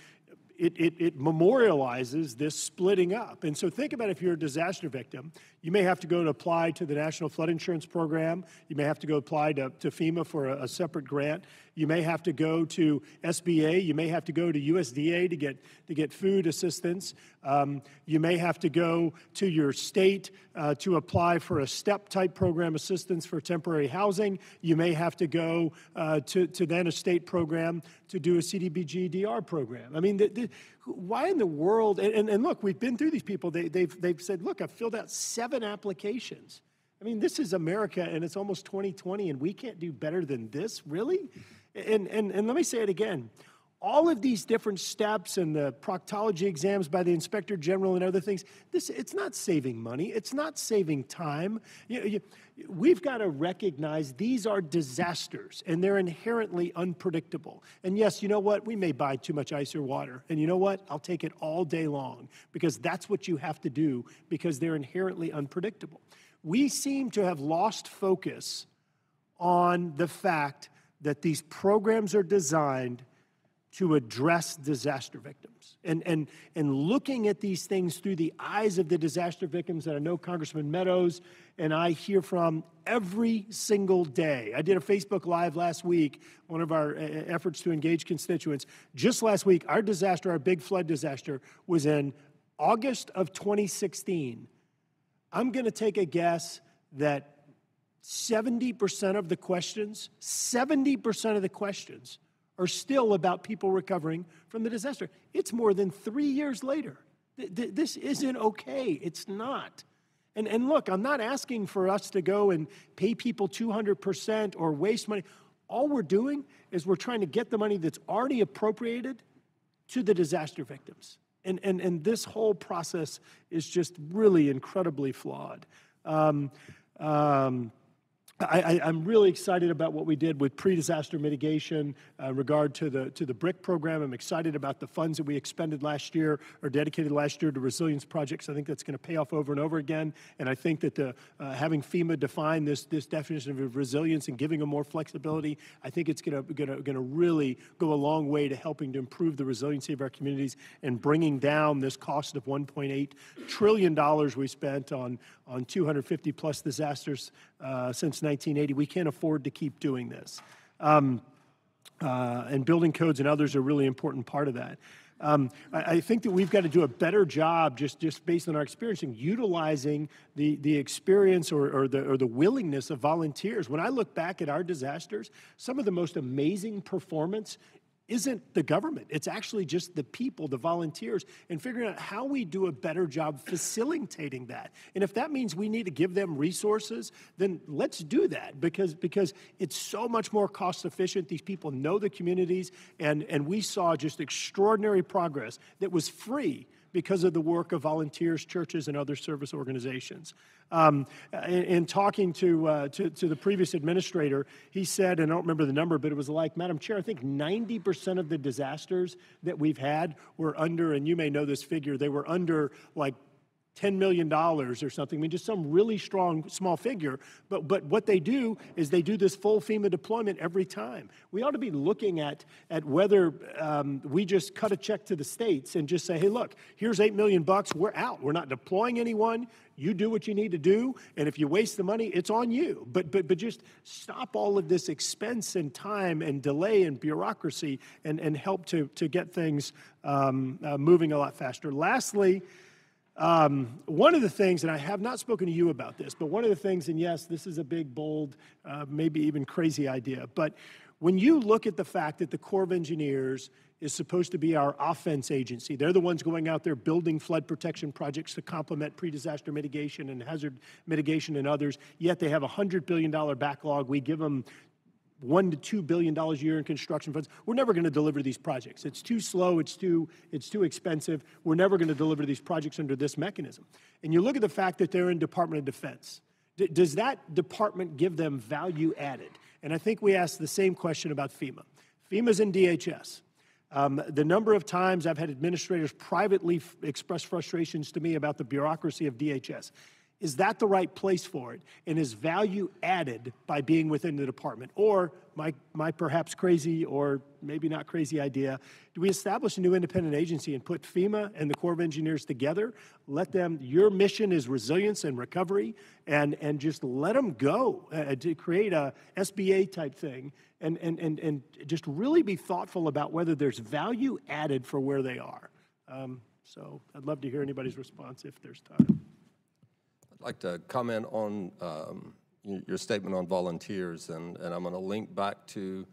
it memorializes this splitting up. And so think about if you're a disaster victim, you may have to go to apply to the National Flood Insurance Program. You may have to go apply to FEMA for a separate grant. You may have to go to SBA. You may have to go to USDA to get food assistance. You may have to go to your state to apply for a STEP-type program, assistance for temporary housing. You may have to go to then a state program to do a CDBG-DR program. I mean, why in the world, and look, we've been through these people. They've said, look, I've filled out 7 applications. I mean, this is America, and it's almost 2020, and we can't do better than this, really? And let me say it again. All of these different steps and the proctology exams by the Inspector General and other things, it's not saving money. It's not saving time. We've got to recognize these are disasters, and they're inherently unpredictable. And yes, you know what? We may buy too much ice or water. And you know what? I'll take it all day long, because that's what you have to do, because they're inherently unpredictable. We seem to have lost focus on the fact that these programs are designed to address disaster victims. And looking at these things through the eyes of the disaster victims that I know Congressman Meadows and I hear from every single day. I did a Facebook Live last week, one of our efforts to engage constituents. Just last week, our disaster, our big flood disaster, was in August of 2016. I'm going to take a guess that 70% of the questions, 70% of the questions are still about people recovering from the disaster. It's more than 3 years later. This isn't okay. It's not. And look, I'm not asking for us to go and pay people 200% or waste money. All we're doing is we're trying to get the money that's already appropriated to the disaster victims. And this whole process is just really incredibly flawed. I'm really excited about what we did with pre-disaster mitigation in regard to the BRIC program. I'm excited about the funds that we expended last year or dedicated last year to resilience projects. I think that's going to pay off over and over again. And I think that having FEMA define this definition of resilience and giving them more flexibility, I think it's going to really go a long way to helping to improve the resiliency of our communities and bringing down this cost of $1.8 trillion we spent on 250 plus disasters since 1980. We can't afford to keep doing this. And building codes and others are a really important part of that. I think that we've got to do a better job, just based on our experience, in utilizing the experience or the willingness of volunteers. When I look back at our disasters, some of the most amazing performance isn't the government. It's actually just the people, the volunteers, and figuring out how we do a better job facilitating that. And if that means we need to give them resources, then let's do that, because it's so much more cost efficient. These people know the communities, and we saw just extraordinary progress that was free because of the work of volunteers, churches, and other service organizations. In talking to the previous administrator, he said, and I don't remember the number, but it was like, Madam Chair, I think 90% of the disasters that we've had were under, and you may know this figure, they were under like $10 million or something. I mean, just some really strong, small figure. But what they do is they do this full FEMA deployment every time. We ought to be looking at whether we just cut a check to the states and just say, hey, look, here's $8 million. We're out. We're not deploying anyone. You do what you need to do. And if you waste the money, it's on you. But just stop all of this expense and time and delay and bureaucracy and help to get things moving a lot faster. Lastly, one of the things, and I have not spoken to you about this, but one of the things, and yes, this is a big, bold, maybe even crazy idea, but when you look at the fact that the Corps of Engineers is supposed to be our offense agency, they're the ones going out there building flood protection projects to complement pre-disaster mitigation and hazard mitigation and others, yet they have a $100 billion backlog. We give them $1 to $2 billion a year in construction funds. We're never going to deliver these projects. It's too slow. It's too expensive. We're never going to deliver these projects under this mechanism. And you look at the fact that they're in Department of Defense. Does that department give them value added? And I think we asked the same question about FEMA. FEMA's in DHS. The number of times I've had administrators privately express frustrations to me about the bureaucracy of DHS. Is that the right place for it? And is value added by being within the department? Or my perhaps crazy or maybe not crazy idea, do we establish a new independent agency and put FEMA and the Corps of Engineers together? Let them, your mission is resilience and recovery, and just let them go to create a SBA type thing and just really be thoughtful about whether there's value added for where they are. So I'd love to hear anybody's response if there's time. I'd like to comment on your statement on volunteers, and I'm going to link back to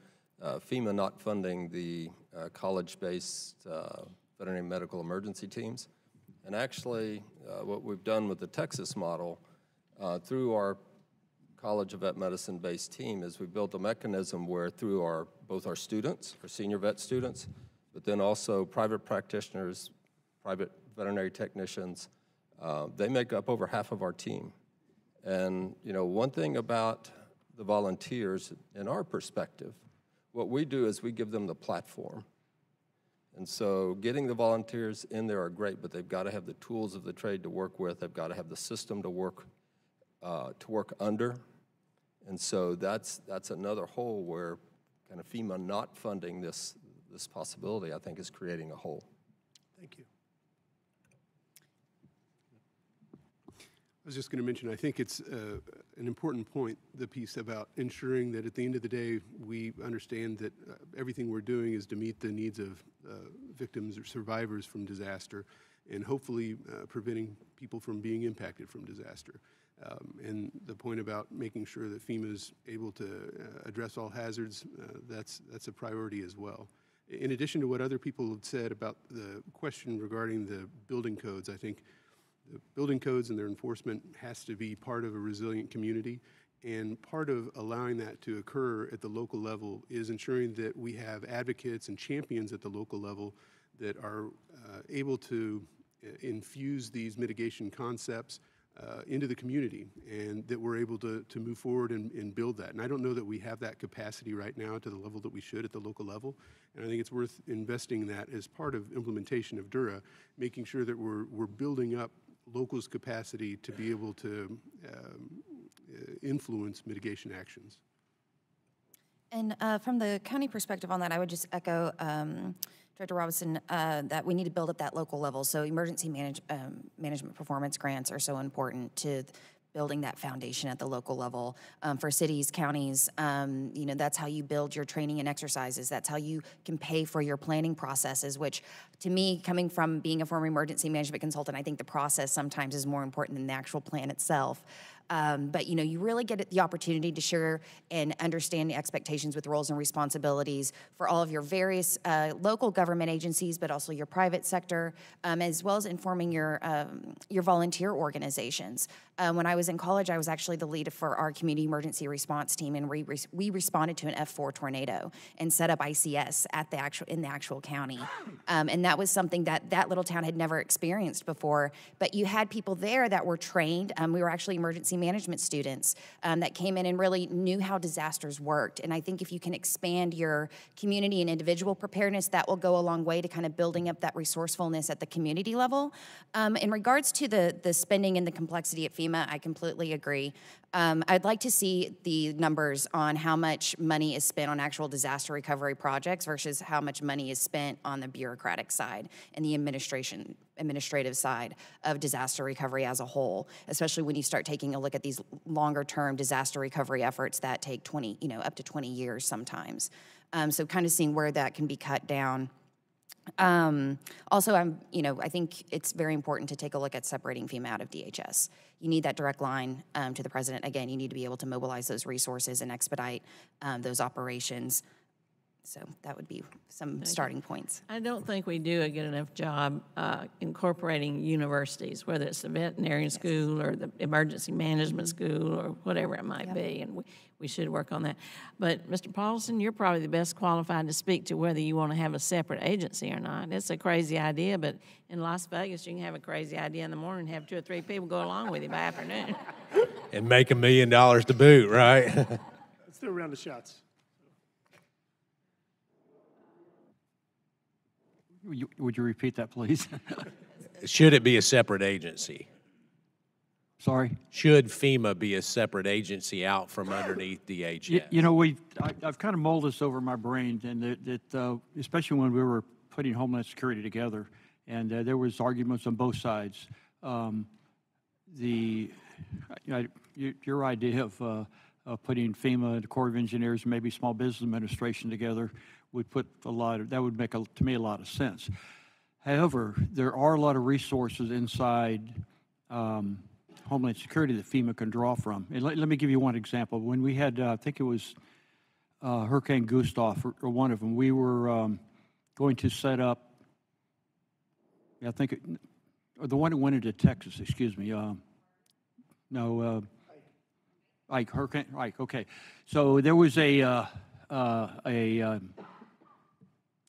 FEMA not funding the college-based veterinary medical emergency teams. And actually, what we've done with the Texas model through our College of Vet Medicine-based team is we built a mechanism where through both our students, our senior vet students, but then also private practitioners, private veterinary technicians, they make up over half of our team. And, you know, one thing about the volunteers, in our perspective, what we do is we give them the platform. And so getting the volunteers in there are great, but they've got to have the tools of the trade to work with. They've got to have the system to work under. And so that's another hole where kind of FEMA not funding this possibility, I think, is creating a hole. Thank you. I was just going to mention, I think it's an important point, the piece about ensuring that at the end of the day, we understand that everything we're doing is to meet the needs of victims or survivors from disaster, and hopefully preventing people from being impacted from disaster. And the point about making sure that FEMA is able to address all hazards, that's a priority as well. In addition to what other people have said about the question regarding the building codes, I think the building codes and their enforcement has to be part of a resilient community, and part of allowing that to occur at the local level is ensuring that we have advocates and champions at the local level that are able to infuse these mitigation concepts into the community, and that we're able to move forward and build that. And I don't know that we have that capacity right now to the level that we should at the local level, and I think it's worth investing that as part of implementation of DRRA, making sure that we're building up locals' capacity to be able to influence mitigation actions. And from the county perspective on that, I would just echo Director Robinson that we need to build up that local level. So emergency management performance grants are so important to building that foundation at the local level. For cities, counties, you know, that's how you build your training and exercises. That's how you can pay for your planning processes, which to me, coming from being a former emergency management consultant, I think the process sometimes is more important than the actual plan itself. But, you know, you really get the opportunity to share and understand the expectations with roles and responsibilities for all of your various local government agencies, but also your private sector, as well as informing your volunteer organizations. When I was in college, I was actually the lead for our community emergency response team, and we responded to an F4 tornado and set up ICS in the actual county. And that was something that little town had never experienced before. But you had people there that were trained. We were actually emergency management students that came in and really knew how disasters worked. And I think if you can expand your community and individual preparedness, that will go a long way to kind of building up that resourcefulness at the community level. In regards to the spending and the complexity at FEMA, I completely agree. I'd like to see the numbers on how much money is spent on actual disaster recovery projects versus how much money is spent on the bureaucratic side and the administrative side of disaster recovery as a whole, especially when you start taking a look at these longer-term disaster recovery efforts that take up to 20 years sometimes. So kind of seeing where that can be cut down. Also, I think it's very important to take a look at separating FEMA out of DHS. You need that direct line to the president. Again, you need to be able to mobilize those resources and expedite those operations. So that would be some starting points. I don't think we do a good enough job incorporating universities, whether it's the veterinarian school or the emergency management school or whatever it might be, and we should work on that. But Mr. Paulson, you're probably the best qualified to speak to whether you want to have a separate agency or not. It's a crazy idea, but in Las Vegas, you can have a crazy idea in the morning and have 2 or 3 people go along with you by afternoon. And make $1 million to boot, right? Let's do a round of shots. Would you repeat that, please? Should it be a separate agency? Sorry? Should FEMA be a separate agency out from underneath DHS? You know, I've kind of mulled this over my brain, and that especially when we were putting Homeland Security together, and there was arguments on both sides. Your idea of putting FEMA, the Corps of Engineers, and maybe Small Business Administration together would put that would make to me a lot of sense. However, there are a lot of resources inside Homeland Security that FEMA can draw from. And let me give you one example. When we had, I think it was Hurricane Gustav, or one of them, we were going to set up, I think, or the one that went into Texas, excuse me. Ike, Hurricane Ike, okay. So there was a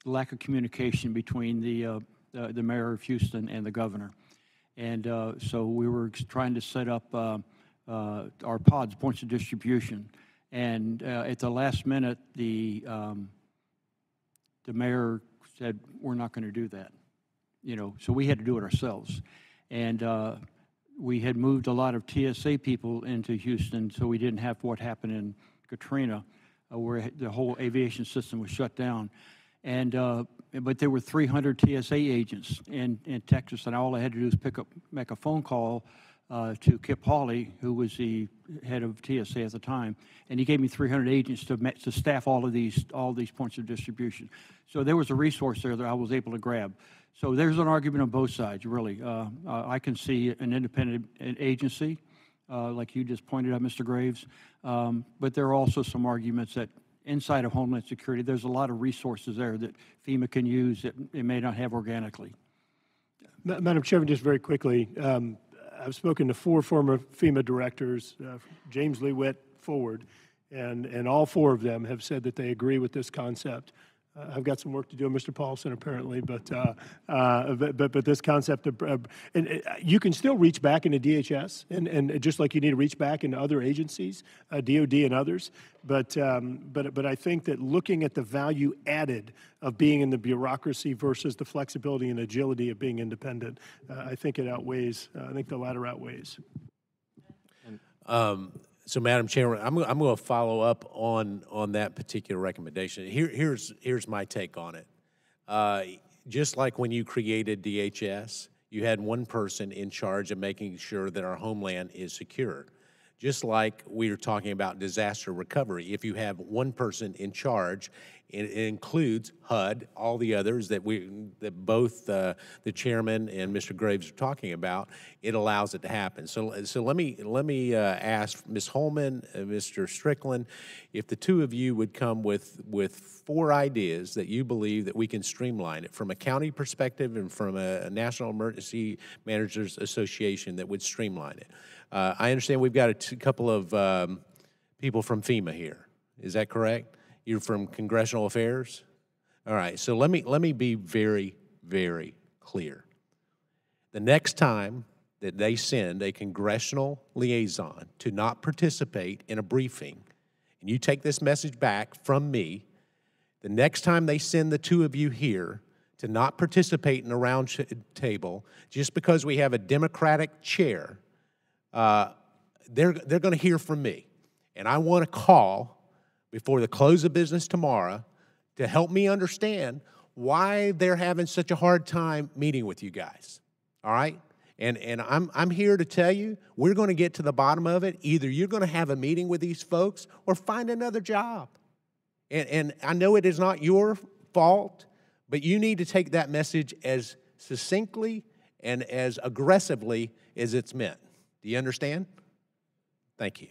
lack of communication between the mayor of Houston and the governor. And so we were trying to set up our pods, points of distribution. And at the last minute, the mayor said, we're not going to do that. You know, so we had to do it ourselves. And we had moved a lot of TSA people into Houston, so we didn't have what happened in Katrina, where the whole aviation system was shut down. And but there were 300 TSA agents in Texas, and all I had to do was make a phone call to Kip Hawley, who was the head of TSA at the time, and he gave me 300 agents to staff all these points of distribution. So there was a resource there that I was able to grab. So there's an argument on both sides, really. I can see an independent agency, like you just pointed out, Mr. Graves, but there are also some arguments that inside of Homeland Security, there's a lot of resources there that FEMA can use that it may not have organically. Madam Chairman, just very quickly, I've spoken to 4 former FEMA directors, James Lee Witt forward, and all 4 of them have said that they agree with this concept. I've got some work to do, Mr. Paulson, apparently, but this concept of, and you can still reach back into DHS, and just like you need to reach back into other agencies, DOD and others, but I think that looking at the value added of being in the bureaucracy versus the flexibility and agility of being independent, I think it outweighs. I think the latter outweighs. So, Madam Chairman, I'm going to follow up on that particular recommendation. Here's my take on it. Just like when you created DHS, you had one person in charge of making sure that our homeland is secure. Just like we were talking about disaster recovery, if you have one person in charge, it includes HUD, all the others that both the chairman and Mr. Graves are talking about. It allows it to happen. So let me ask Ms. Holman, Mr. Strickland, if the two of you would come with 4 ideas that you believe that we can streamline it from a county perspective and from a National Emergency Managers Association that would streamline it. I understand we've got a couple of people from FEMA here. Is that correct? You're from Congressional Affairs? All right, so let me be very, very clear. The next time that they send a congressional liaison to not participate in a briefing, and you take this message back from me, the next time they send the 2 of you here to not participate in a round table, just because we have a Democratic chair, they're going to hear from me. And I want to call before the close of business tomorrow to help me understand why they're having such a hard time meeting with you guys, all right? And I'm here to tell you, we're going to get to the bottom of it. Either you're going to have a meeting with these folks or find another job. And I know it is not your fault, but you need to take that message as succinctly and as aggressively as it's meant. Do you understand? Thank you.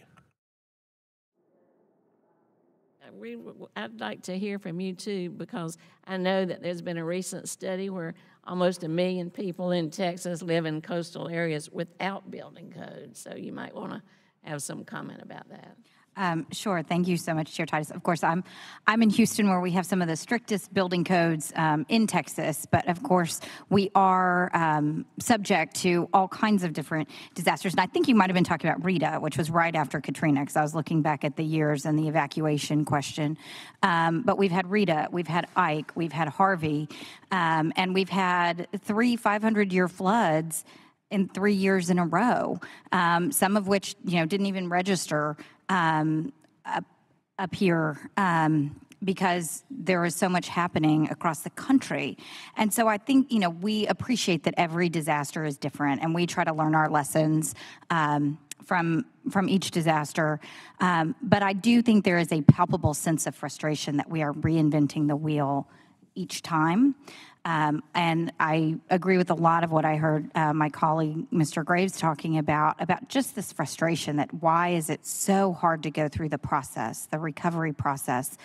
I'd like to hear from you too, because I know that there's been a recent study where almost 1 million people in Texas live in coastal areas without building codes. So you might want to have some comment about that. Sure. Thank you so much, Chair Titus. Of course, I'm in Houston, where we have some of the strictest building codes in Texas. But of course, we are subject to all kinds of different disasters. And I think you might have been talking about Rita, which was right after Katrina, because I was looking back at the years and the evacuation question. But we've had Rita, we've had Ike, we've had Harvey, and we've had 3 500-year floods in 3 years in a row, some of which didn't even register up here because there is so much happening across the country. And so I think, we appreciate that every disaster is different, and we try to learn our lessons from each disaster. But I do think there is a palpable sense of frustration that we are reinventing the wheel each time. And I agree with a lot of what I heard my colleague, Mr. Graves, talking about just this frustration that why is it so hard to go through the process, the recovery process?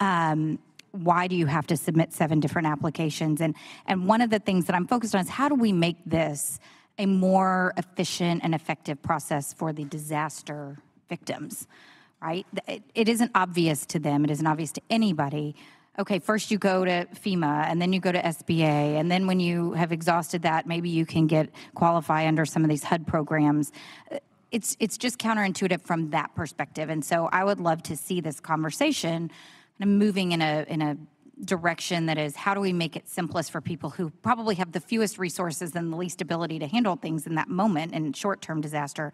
Why do you have to submit 7 different applications? And one of the things that I'm focused on is how do we make this a more efficient and effective process for the disaster victims, right? It isn't obvious to them. It isn't obvious to anybody. Okay, first you go to FEMA, and then you go to SBA, and then when you have exhausted that, maybe you can qualify under some of these HUD programs. It's just counterintuitive from that perspective, and so I would love to see this conversation moving in a direction that is, how do we make it simplest for people who probably have the fewest resources and the least ability to handle things in that moment in short-term disaster,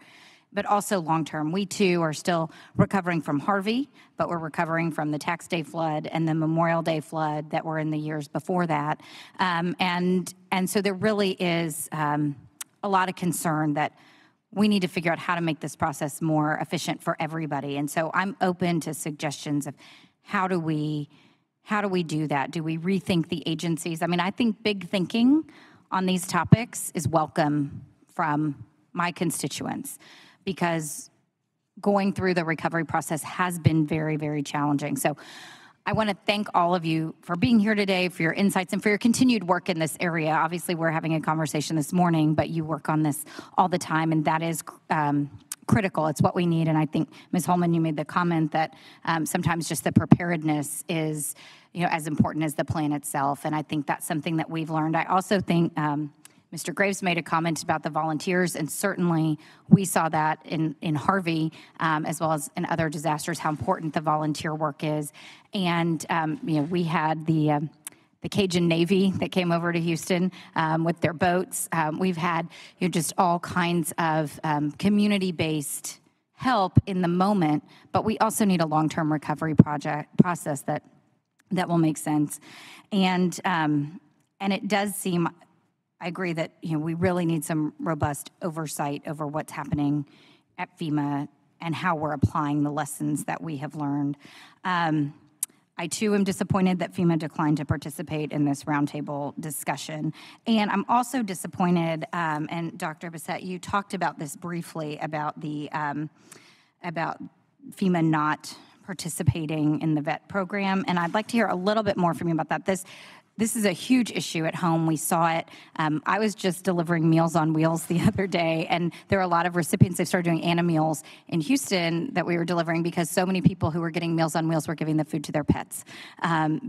but also long-term. We too are still recovering from Harvey, but we're recovering from the tax day flood and the Memorial Day flood that were in the years before that. And so there really is a lot of concern that we need to figure out how to make this process more efficient for everybody. And so I'm open to suggestions of how do we do that? Do we rethink the agencies? I mean, I think big thinking on these topics is welcome from my constituents, because going through the recovery process has been very, very challenging. So I want to thank all of you for being here today, for your insights, and for your continued work in this area. Obviously, we're having a conversation this morning, but you work on this all the time, and that is critical. It's what we need. And I think, Ms. Holman, you made the comment that sometimes just the preparedness is, as important as the plan itself. And I think that's something that we've learned. I also think Mr. Graves made a comment about the volunteers, and certainly we saw that in Harvey, as well as in other disasters, how important the volunteer work is. And we had the Cajun Navy that came over to Houston with their boats. We've had just all kinds of community-based help in the moment, but we also need a long-term recovery process that will make sense. And it does seem, I agree that we really need some robust oversight over what's happening at FEMA and how we're applying the lessons that we have learned. I too am disappointed that FEMA declined to participate in this roundtable discussion. And I'm also disappointed, and Dr. Bissett, you talked about this briefly, about about FEMA not participating in the VET program, and I'd like to hear a little bit more from you about that. This is a huge issue at home. We saw it. I was just delivering Meals on Wheels the other day, and there are a lot of recipients. They've started doing Animeals in Houston that we were delivering because so many people who were getting Meals on Wheels were giving the food to their pets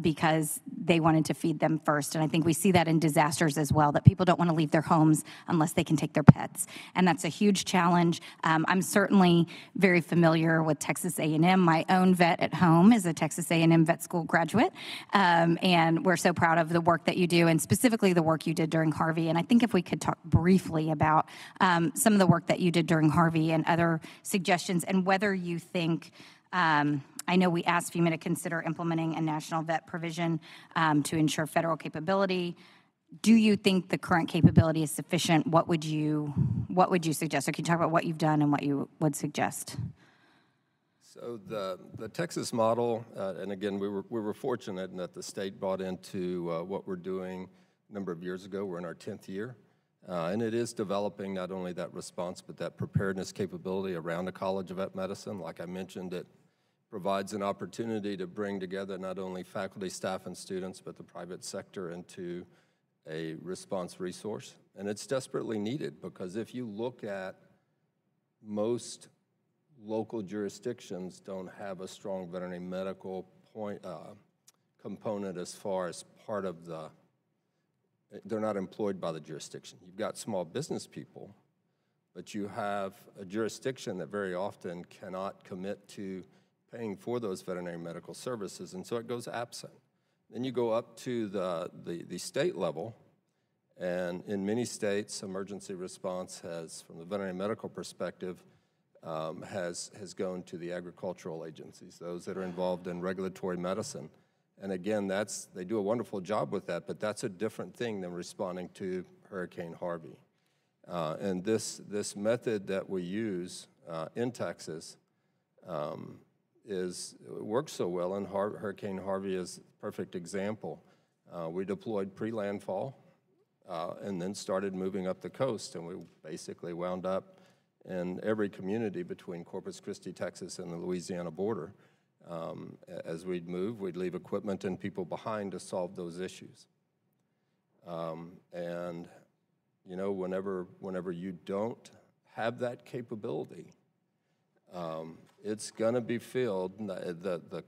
because they wanted to feed them first. And I think we see that in disasters as well, that people don't want to leave their homes unless they can take their pets. And that's a huge challenge. I'm certainly very familiar with Texas A&M. My own vet at home is a Texas A&M vet school graduate, and we're so proud of the work that you do, and specifically the work you did during Harvey. And I think if we could talk briefly about some of the work that you did during Harvey and other suggestions, and whether you think, I know we asked FEMA to consider implementing a national vet provision to ensure federal capability. Do you think the current capability is sufficient? What would you suggest? So can you talk about what you've done and what you would suggest? So the Texas model, and again, we were fortunate in that the state bought into what we're doing a number of years ago. We're in our 10th year, and it is developing not only that response, but that preparedness capability around the College of Vet Medicine. Like I mentioned, it provides an opportunity to bring together not only faculty, staff, and students, but the private sector into a response resource. And it's desperately needed, because if you look at most local jurisdictions don't have a strong veterinary medical component as far as part of they're not employed by the jurisdiction. You've got small business people, but you have a jurisdiction that very often cannot commit to paying for those veterinary medical services, and so it goes absent. Then you go up to the state level, and in many states, emergency response has, from the veterinary medical perspective, has gone to the agricultural agencies, those that are involved in regulatory medicine. And again, they do a wonderful job with that, but that's a different thing than responding to Hurricane Harvey. And this method that we use in Texas works so well, and Hurricane Harvey is a perfect example. We deployed pre-landfall and then started moving up the coast, and we basically wound up in every community between Corpus Christi, Texas, and the Louisiana border. As we'd move, we'd leave equipment and people behind to solve those issues. And you know, whenever you don't have that capability, it's going to be filled. The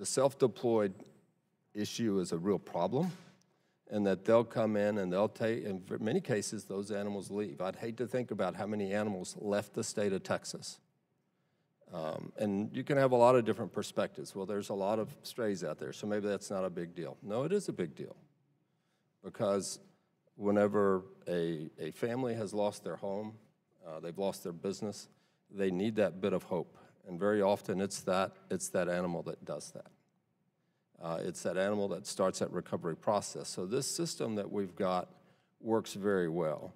self-deployed issue is a real problem, and that they'll come in and they'll take, in many cases, those animals leave. I'd hate to think about how many animals left the state of Texas. And you can have a lot of different perspectives. Well, there's a lot of strays out there, so maybe that's not a big deal. No, it is a big deal, because whenever a family has lost their home, they've lost their business, they need that bit of hope. And very often it's that animal that does that. It's that animal that starts that recovery process. So this system that we've got works very well.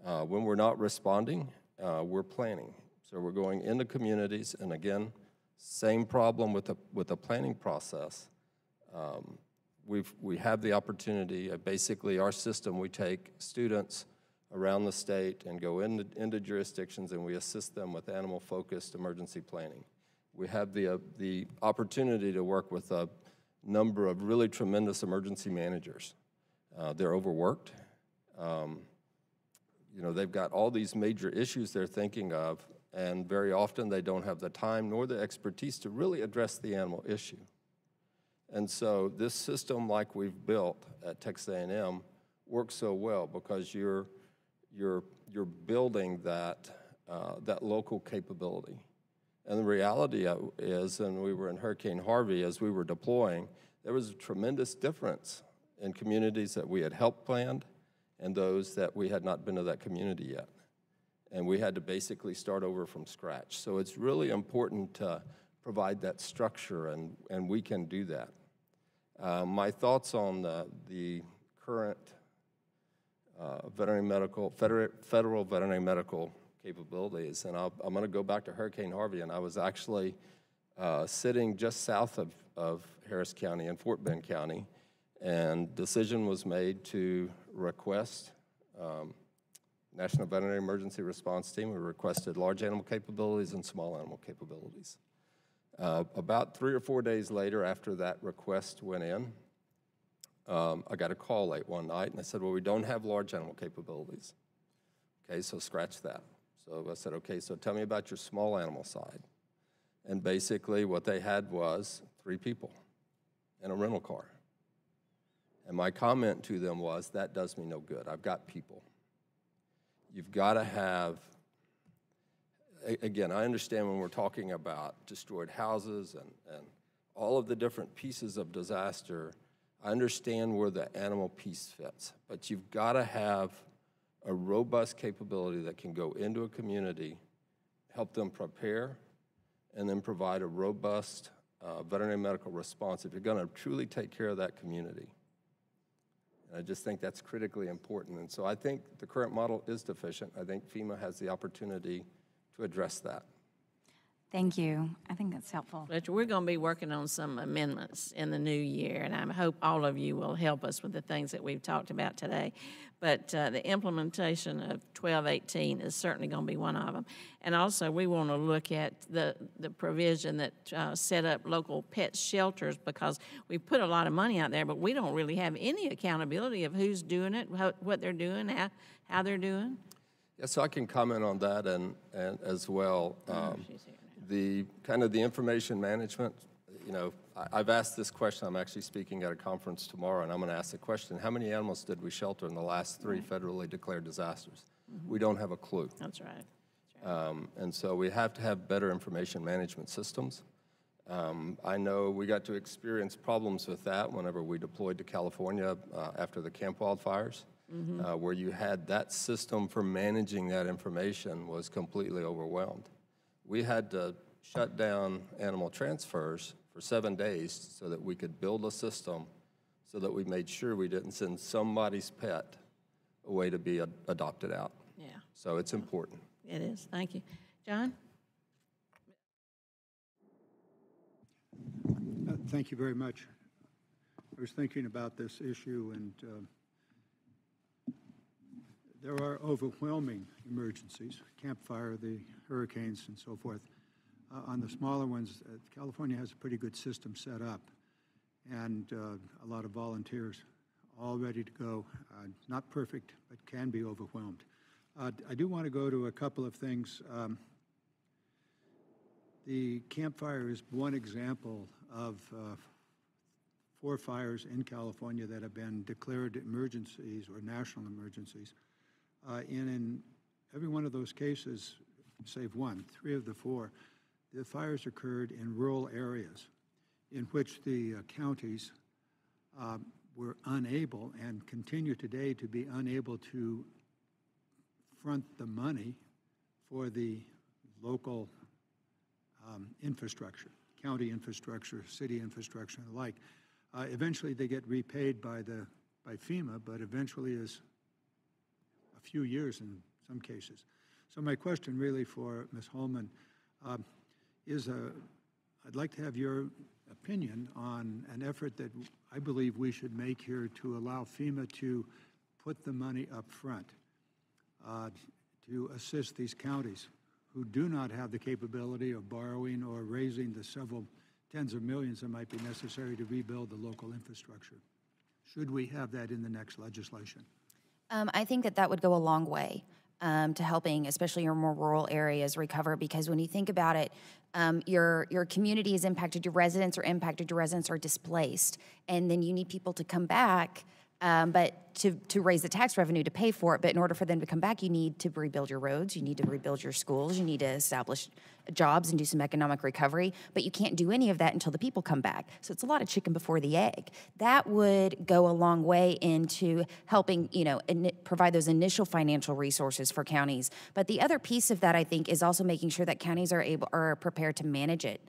When we're not responding, we're planning. So we're going into communities, and again, same problem with the planning process. We have the opportunity, basically our system, we take students around the state and go into jurisdictions, and we assist them with animal-focused emergency planning. We have the opportunity to work with a number of really tremendous emergency managers. They're overworked. You know, they've got all these major issues they're thinking of, and very often they don't have the time nor the expertise to really address the animal issue. And so this system, like we've built at Texas A&M, works so well because you're building that local capability. And the reality is, and we were in Hurricane Harvey, as we were deploying, there was a tremendous difference in communities that we had helped planned and those that we had not been to that community yet. And we had to basically start over from scratch. So it's really important to provide that structure, and we can do that. My thoughts on the current federal veterinary medical capabilities, and I'm going to go back to Hurricane Harvey, and I was actually sitting just south of Harris County and Fort Bend County, and decision was made to request National Veterinary Emergency Response Team. We requested large animal capabilities and small animal capabilities. About 3 or 4 days later, after that request went in, I got a call late one night, and I said, well, we don't have large animal capabilities. Okay, so scratch that. So I said, okay, so tell me about your small animal side. And basically what they had was 3 people in a rental car. And my comment to them was, that does me no good. I've got people. You've got to have, again, I understand when we're talking about destroyed houses and all of the different pieces of disaster, I understand where the animal piece fits, but you've got to have a robust capability that can go into a community, help them prepare, and then provide a robust veterinary medical response if you're going to truly take care of that community. And I just think that's critically important. And so I think the current model is deficient. I think FEMA has the opportunity to address that. Thank you. I think that's helpful. Fletcher, we're going to be working on some amendments in the new year, and I hope all of you will help us with the things that we've talked about today. But the implementation of 1218 is certainly going to be one of them. And also, we want to look at the provision that set up local pet shelters, because we put a lot of money out there, but we don't really have any accountability of who's doing it, what they're doing, how they're doing. Yeah, so I can comment on that and as well. The kind of the information management, you know, I've asked this question. I'm actually speaking at a conference tomorrow, and I'm going to ask the question, how many animals did we shelter in the last 3 federally declared disasters? We don't have a clue. That's right. And so we have to have better information management systems. I know we got to experience problems with that whenever we deployed to California after the Camp wildfires, where you had that system for managing that information was completely overwhelmed. We had to shut down animal transfers for 7 days so that we could build a system so that we made sure we didn't send somebody's pet away to be adopted out. Yeah. So it's important. It is. Thank you. John? Thank you very much. I was thinking about this issue, and there are overwhelming emergencies, Camp Fire, the hurricanes, and so forth. On the smaller ones, California has a pretty good system set up, and a lot of volunteers all ready to go. Not perfect, but can be overwhelmed. I do want to go to a couple of things. The Camp Fire is one example of 4 fires in California that have been declared emergencies or national emergencies. In every one of those cases, save one, 3 of the 4, the fires occurred in rural areas in which the counties were unable and continue today to be unable to front the money for the local infrastructure, county infrastructure, city infrastructure, and the like. Eventually, they get repaid by FEMA, but eventually is a few years in some cases. So my question really for Ms. Holman is I'd like to have your opinion on an effort that I believe we should make here to allow FEMA to put the money up front to assist these counties who do not have the capability of borrowing or raising the several tens of millions that might be necessary to rebuild the local infrastructure. Should we have that in the next legislation? I think that would go a long way to helping, especially your more rural areas, recover. Because when you think about it, your community is impacted, your residents are impacted, your residents are displaced, and then you need people to come back. But to raise the tax revenue to pay for it, but in order for them to come back, you need to rebuild your roads, you need to rebuild your schools, you need to establish jobs and do some economic recovery, but you can't do any of that until the people come back. So it's a lot of chicken before the egg. That would go a long way into helping, provide those initial financial resources for counties. But the other piece of that, I think, is also making sure that counties are prepared to manage it,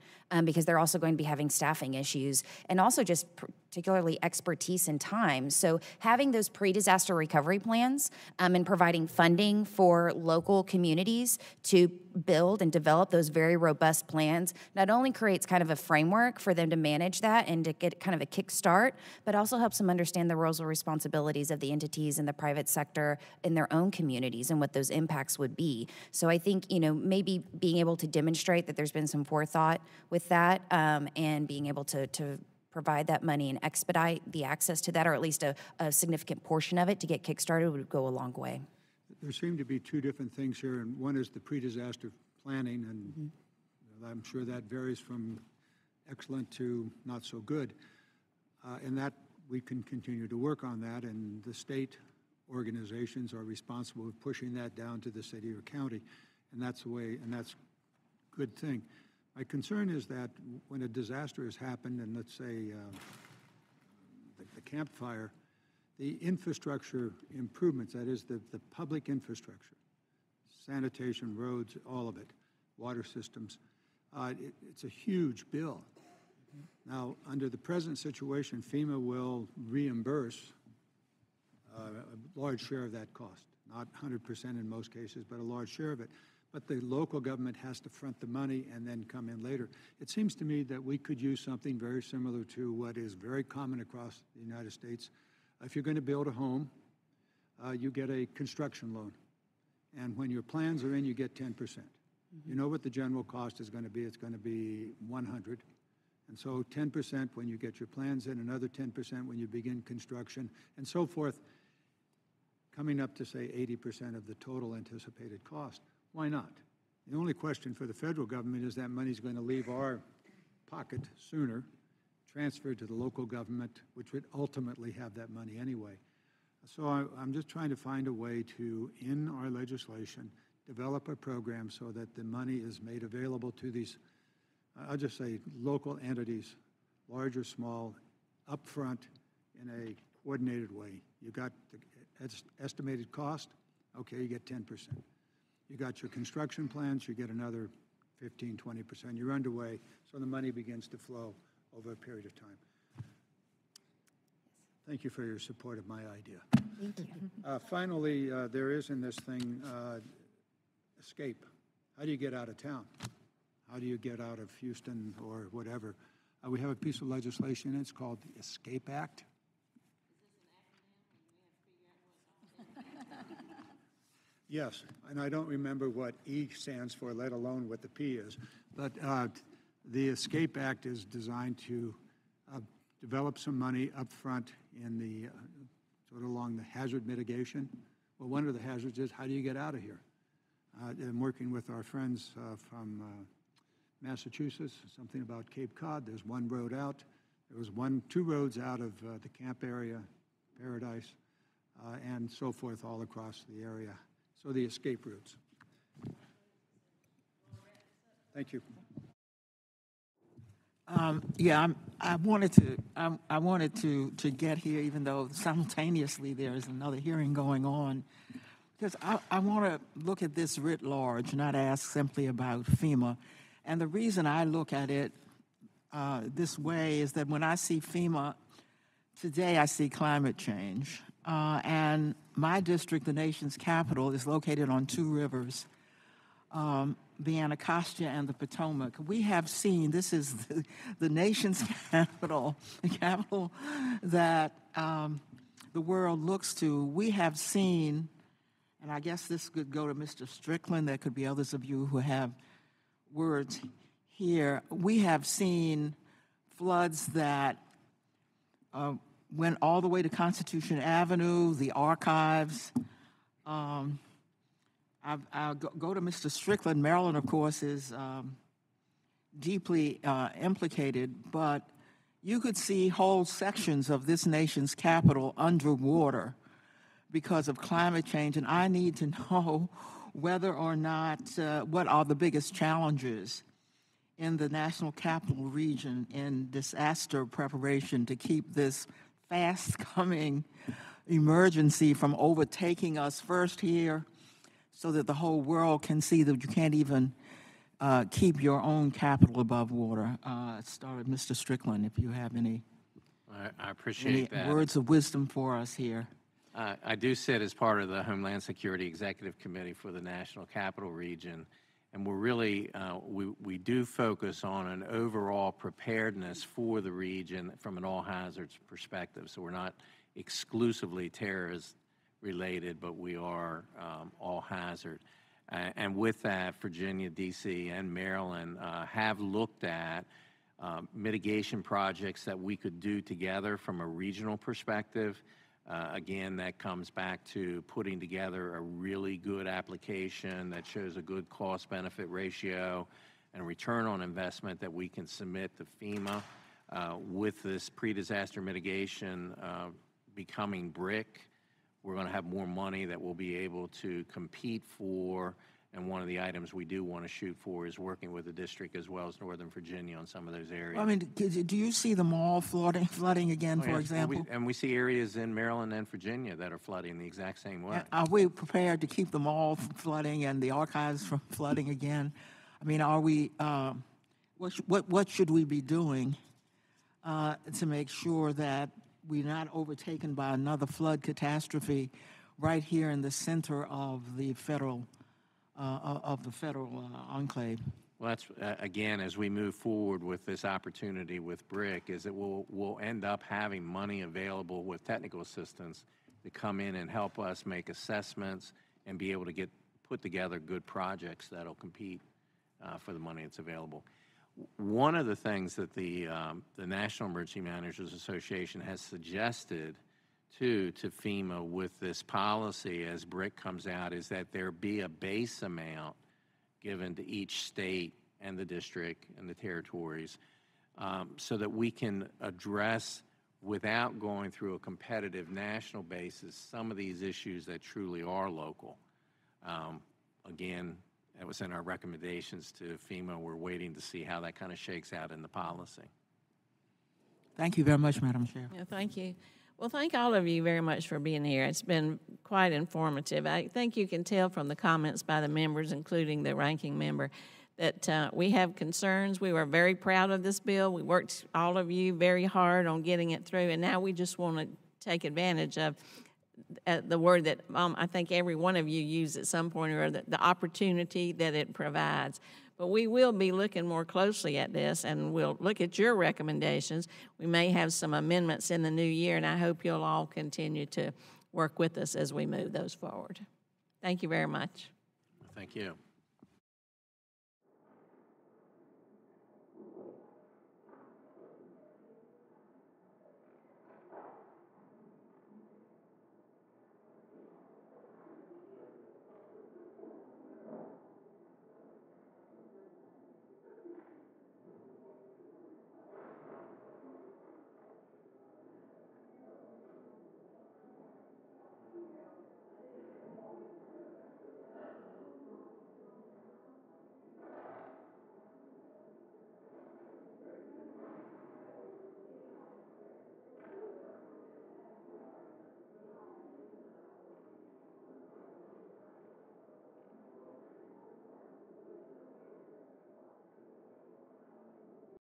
because they're also going to be having staffing issues and also just particularly expertise and time. So having those pre-disaster recovery plans and providing funding for local communities to build and develop those very robust plans not only creates kind of a framework for them to manage that and to get kind of a kickstart, but also helps them understand the roles and responsibilities of the entities in the private sector in their own communities and what those impacts would be. So I think, maybe being able to demonstrate that there's been some forethought with that and being able to provide that money and expedite the access to that, or at least a significant portion of it to get kickstarted, would go a long way. There seem to be 2 different things here, and one is the pre-disaster planning, and I'm sure that varies from excellent to not so good, and that we can continue to work on that, and the state organizations are responsible for pushing that down to the city or county, and that's the way, and that's a good thing. My concern is that when a disaster has happened, and let's say the Camp Fire, the infrastructure improvements, that is the public infrastructure, sanitation, roads, all of it, water systems, it's a huge bill. Now, under the present situation, FEMA will reimburse a large share of that cost, not 100% in most cases, but a large share of it. But the local government has to front the money and then come in later. It seems to me that we could use something very similar to what is very common across the United States. If you're going to build a home, you get a construction loan. And when your plans are in, you get 10%. You know what the general cost is going to be. It's going to be 100. And so 10% when you get your plans in, another 10% when you begin construction, and so forth, coming up to, say, 80% of the total anticipated cost. Why not? The only question for the federal government is that money's going to leave our pocket sooner, transferred to the local government, which would ultimately have that money anyway. So I'm just trying to find a way to, in our legislation, develop a program so that the money is made available to these, I'll just say, local entities, large or small, upfront in a coordinated way. You got the estimated cost, okay, you get 10%. You got your construction plans, you get another 15, 20%. You're underway, so the money begins to flow over a period of time. Thank you for your support of my idea. Thank you. Finally, there is in this thing escape. How do you get out of town? How do you get out of Houston or whatever? We have a piece of legislation, it's called the ESCAPE Act. Yes, and I don't remember what E stands for, let alone what the P is. But the ESCAPE Act is designed to develop some money up front in the sort of along the hazard mitigation. Well, one of the hazards is how do you get out of here? I'm working with our friends from Massachusetts, something about Cape Cod. There's one road out. There was two roads out of the camp area, Paradise, and so forth all across the area. So the escape routes. Thank you. Yeah, I wanted to get here, even though simultaneously there is another hearing going on, because I want to look at this writ large, not ask simply about FEMA. And the reason I look at it this way is that when I see FEMA today, I see climate change. And my district, the nation's capital, is located on two rivers, the Anacostia and the Potomac. We have seen, this is the nation's capital, the capital that the world looks to. We have seen, and I guess this could go to Mr. Strickland, there could be others of you who have words here. We have seen floods that went all the way to Constitution Avenue, the archives. I'll go to Mr. Strickland. Maryland, of course, is deeply implicated, but you could see whole sections of this nation's capital underwater because of climate change, and I need to know whether or not, what are the biggest challenges in the National Capital Region in disaster preparation to keep this fast-coming emergency from overtaking us first here so that the whole world can see that you can't even keep your own capital above water. Start with Mr. Strickland, if you have any, I appreciate that. Words of wisdom for us here. I do sit as part of the Homeland Security Executive Committee for the National Capital Region, and we're really, we do focus on an overall preparedness for the region from an all hazards perspective. So we're not exclusively terrorist related, but we are all hazard. And with that, Virginia, DC, and Maryland have looked at mitigation projects that we could do together from a regional perspective. Again, that comes back to putting together a really good application that shows a good cost-benefit ratio and return on investment that we can submit to FEMA. With this pre-disaster mitigation becoming BRIC, we're going to have more money that we'll be able to compete for. And one of the items we do want to shoot for is working with the district as well as Northern Virginia on some of those areas. I mean, do you see them all flooding again, for example? And we see areas in Maryland and Virginia that are flooding the exact same way. Are we prepared to keep them all from flooding and the archives from flooding again? I mean, are we, what should we be doing to make sure that we're not overtaken by another flood catastrophe right here in the center of the federal enclave? Well, that's, again, as we move forward with this opportunity with BRIC, is that we'll end up having money available with technical assistance to come in and help us make assessments and be able to put together good projects that'll compete for the money that's available. One of the things that the National Emergency Managers Association has suggested to FEMA with this policy as BRIC comes out is that there be a base amount given to each state and the district and the territories so that we can address, without going through a competitive national basis, some of these issues that truly are local. Again, that was in our recommendations to FEMA. We're waiting to see how that kind of shakes out in the policy. Thank you very much, Madam Chair. Yeah, thank you. Well, thank all of you very much for being here. It's been quite informative. I think you can tell from the comments by the members, including the ranking member, that we have concerns. We were very proud of this bill. We worked, all of you, very hard on getting it through, and now we just want to take advantage of the word that I think every one of you used at some point or other, the opportunity that it provides. But we will be looking more closely at this, and we'll look at your recommendations. We may have some amendments in the new year, and I hope you'll all continue to work with us as we move those forward. Thank you very much. Thank you.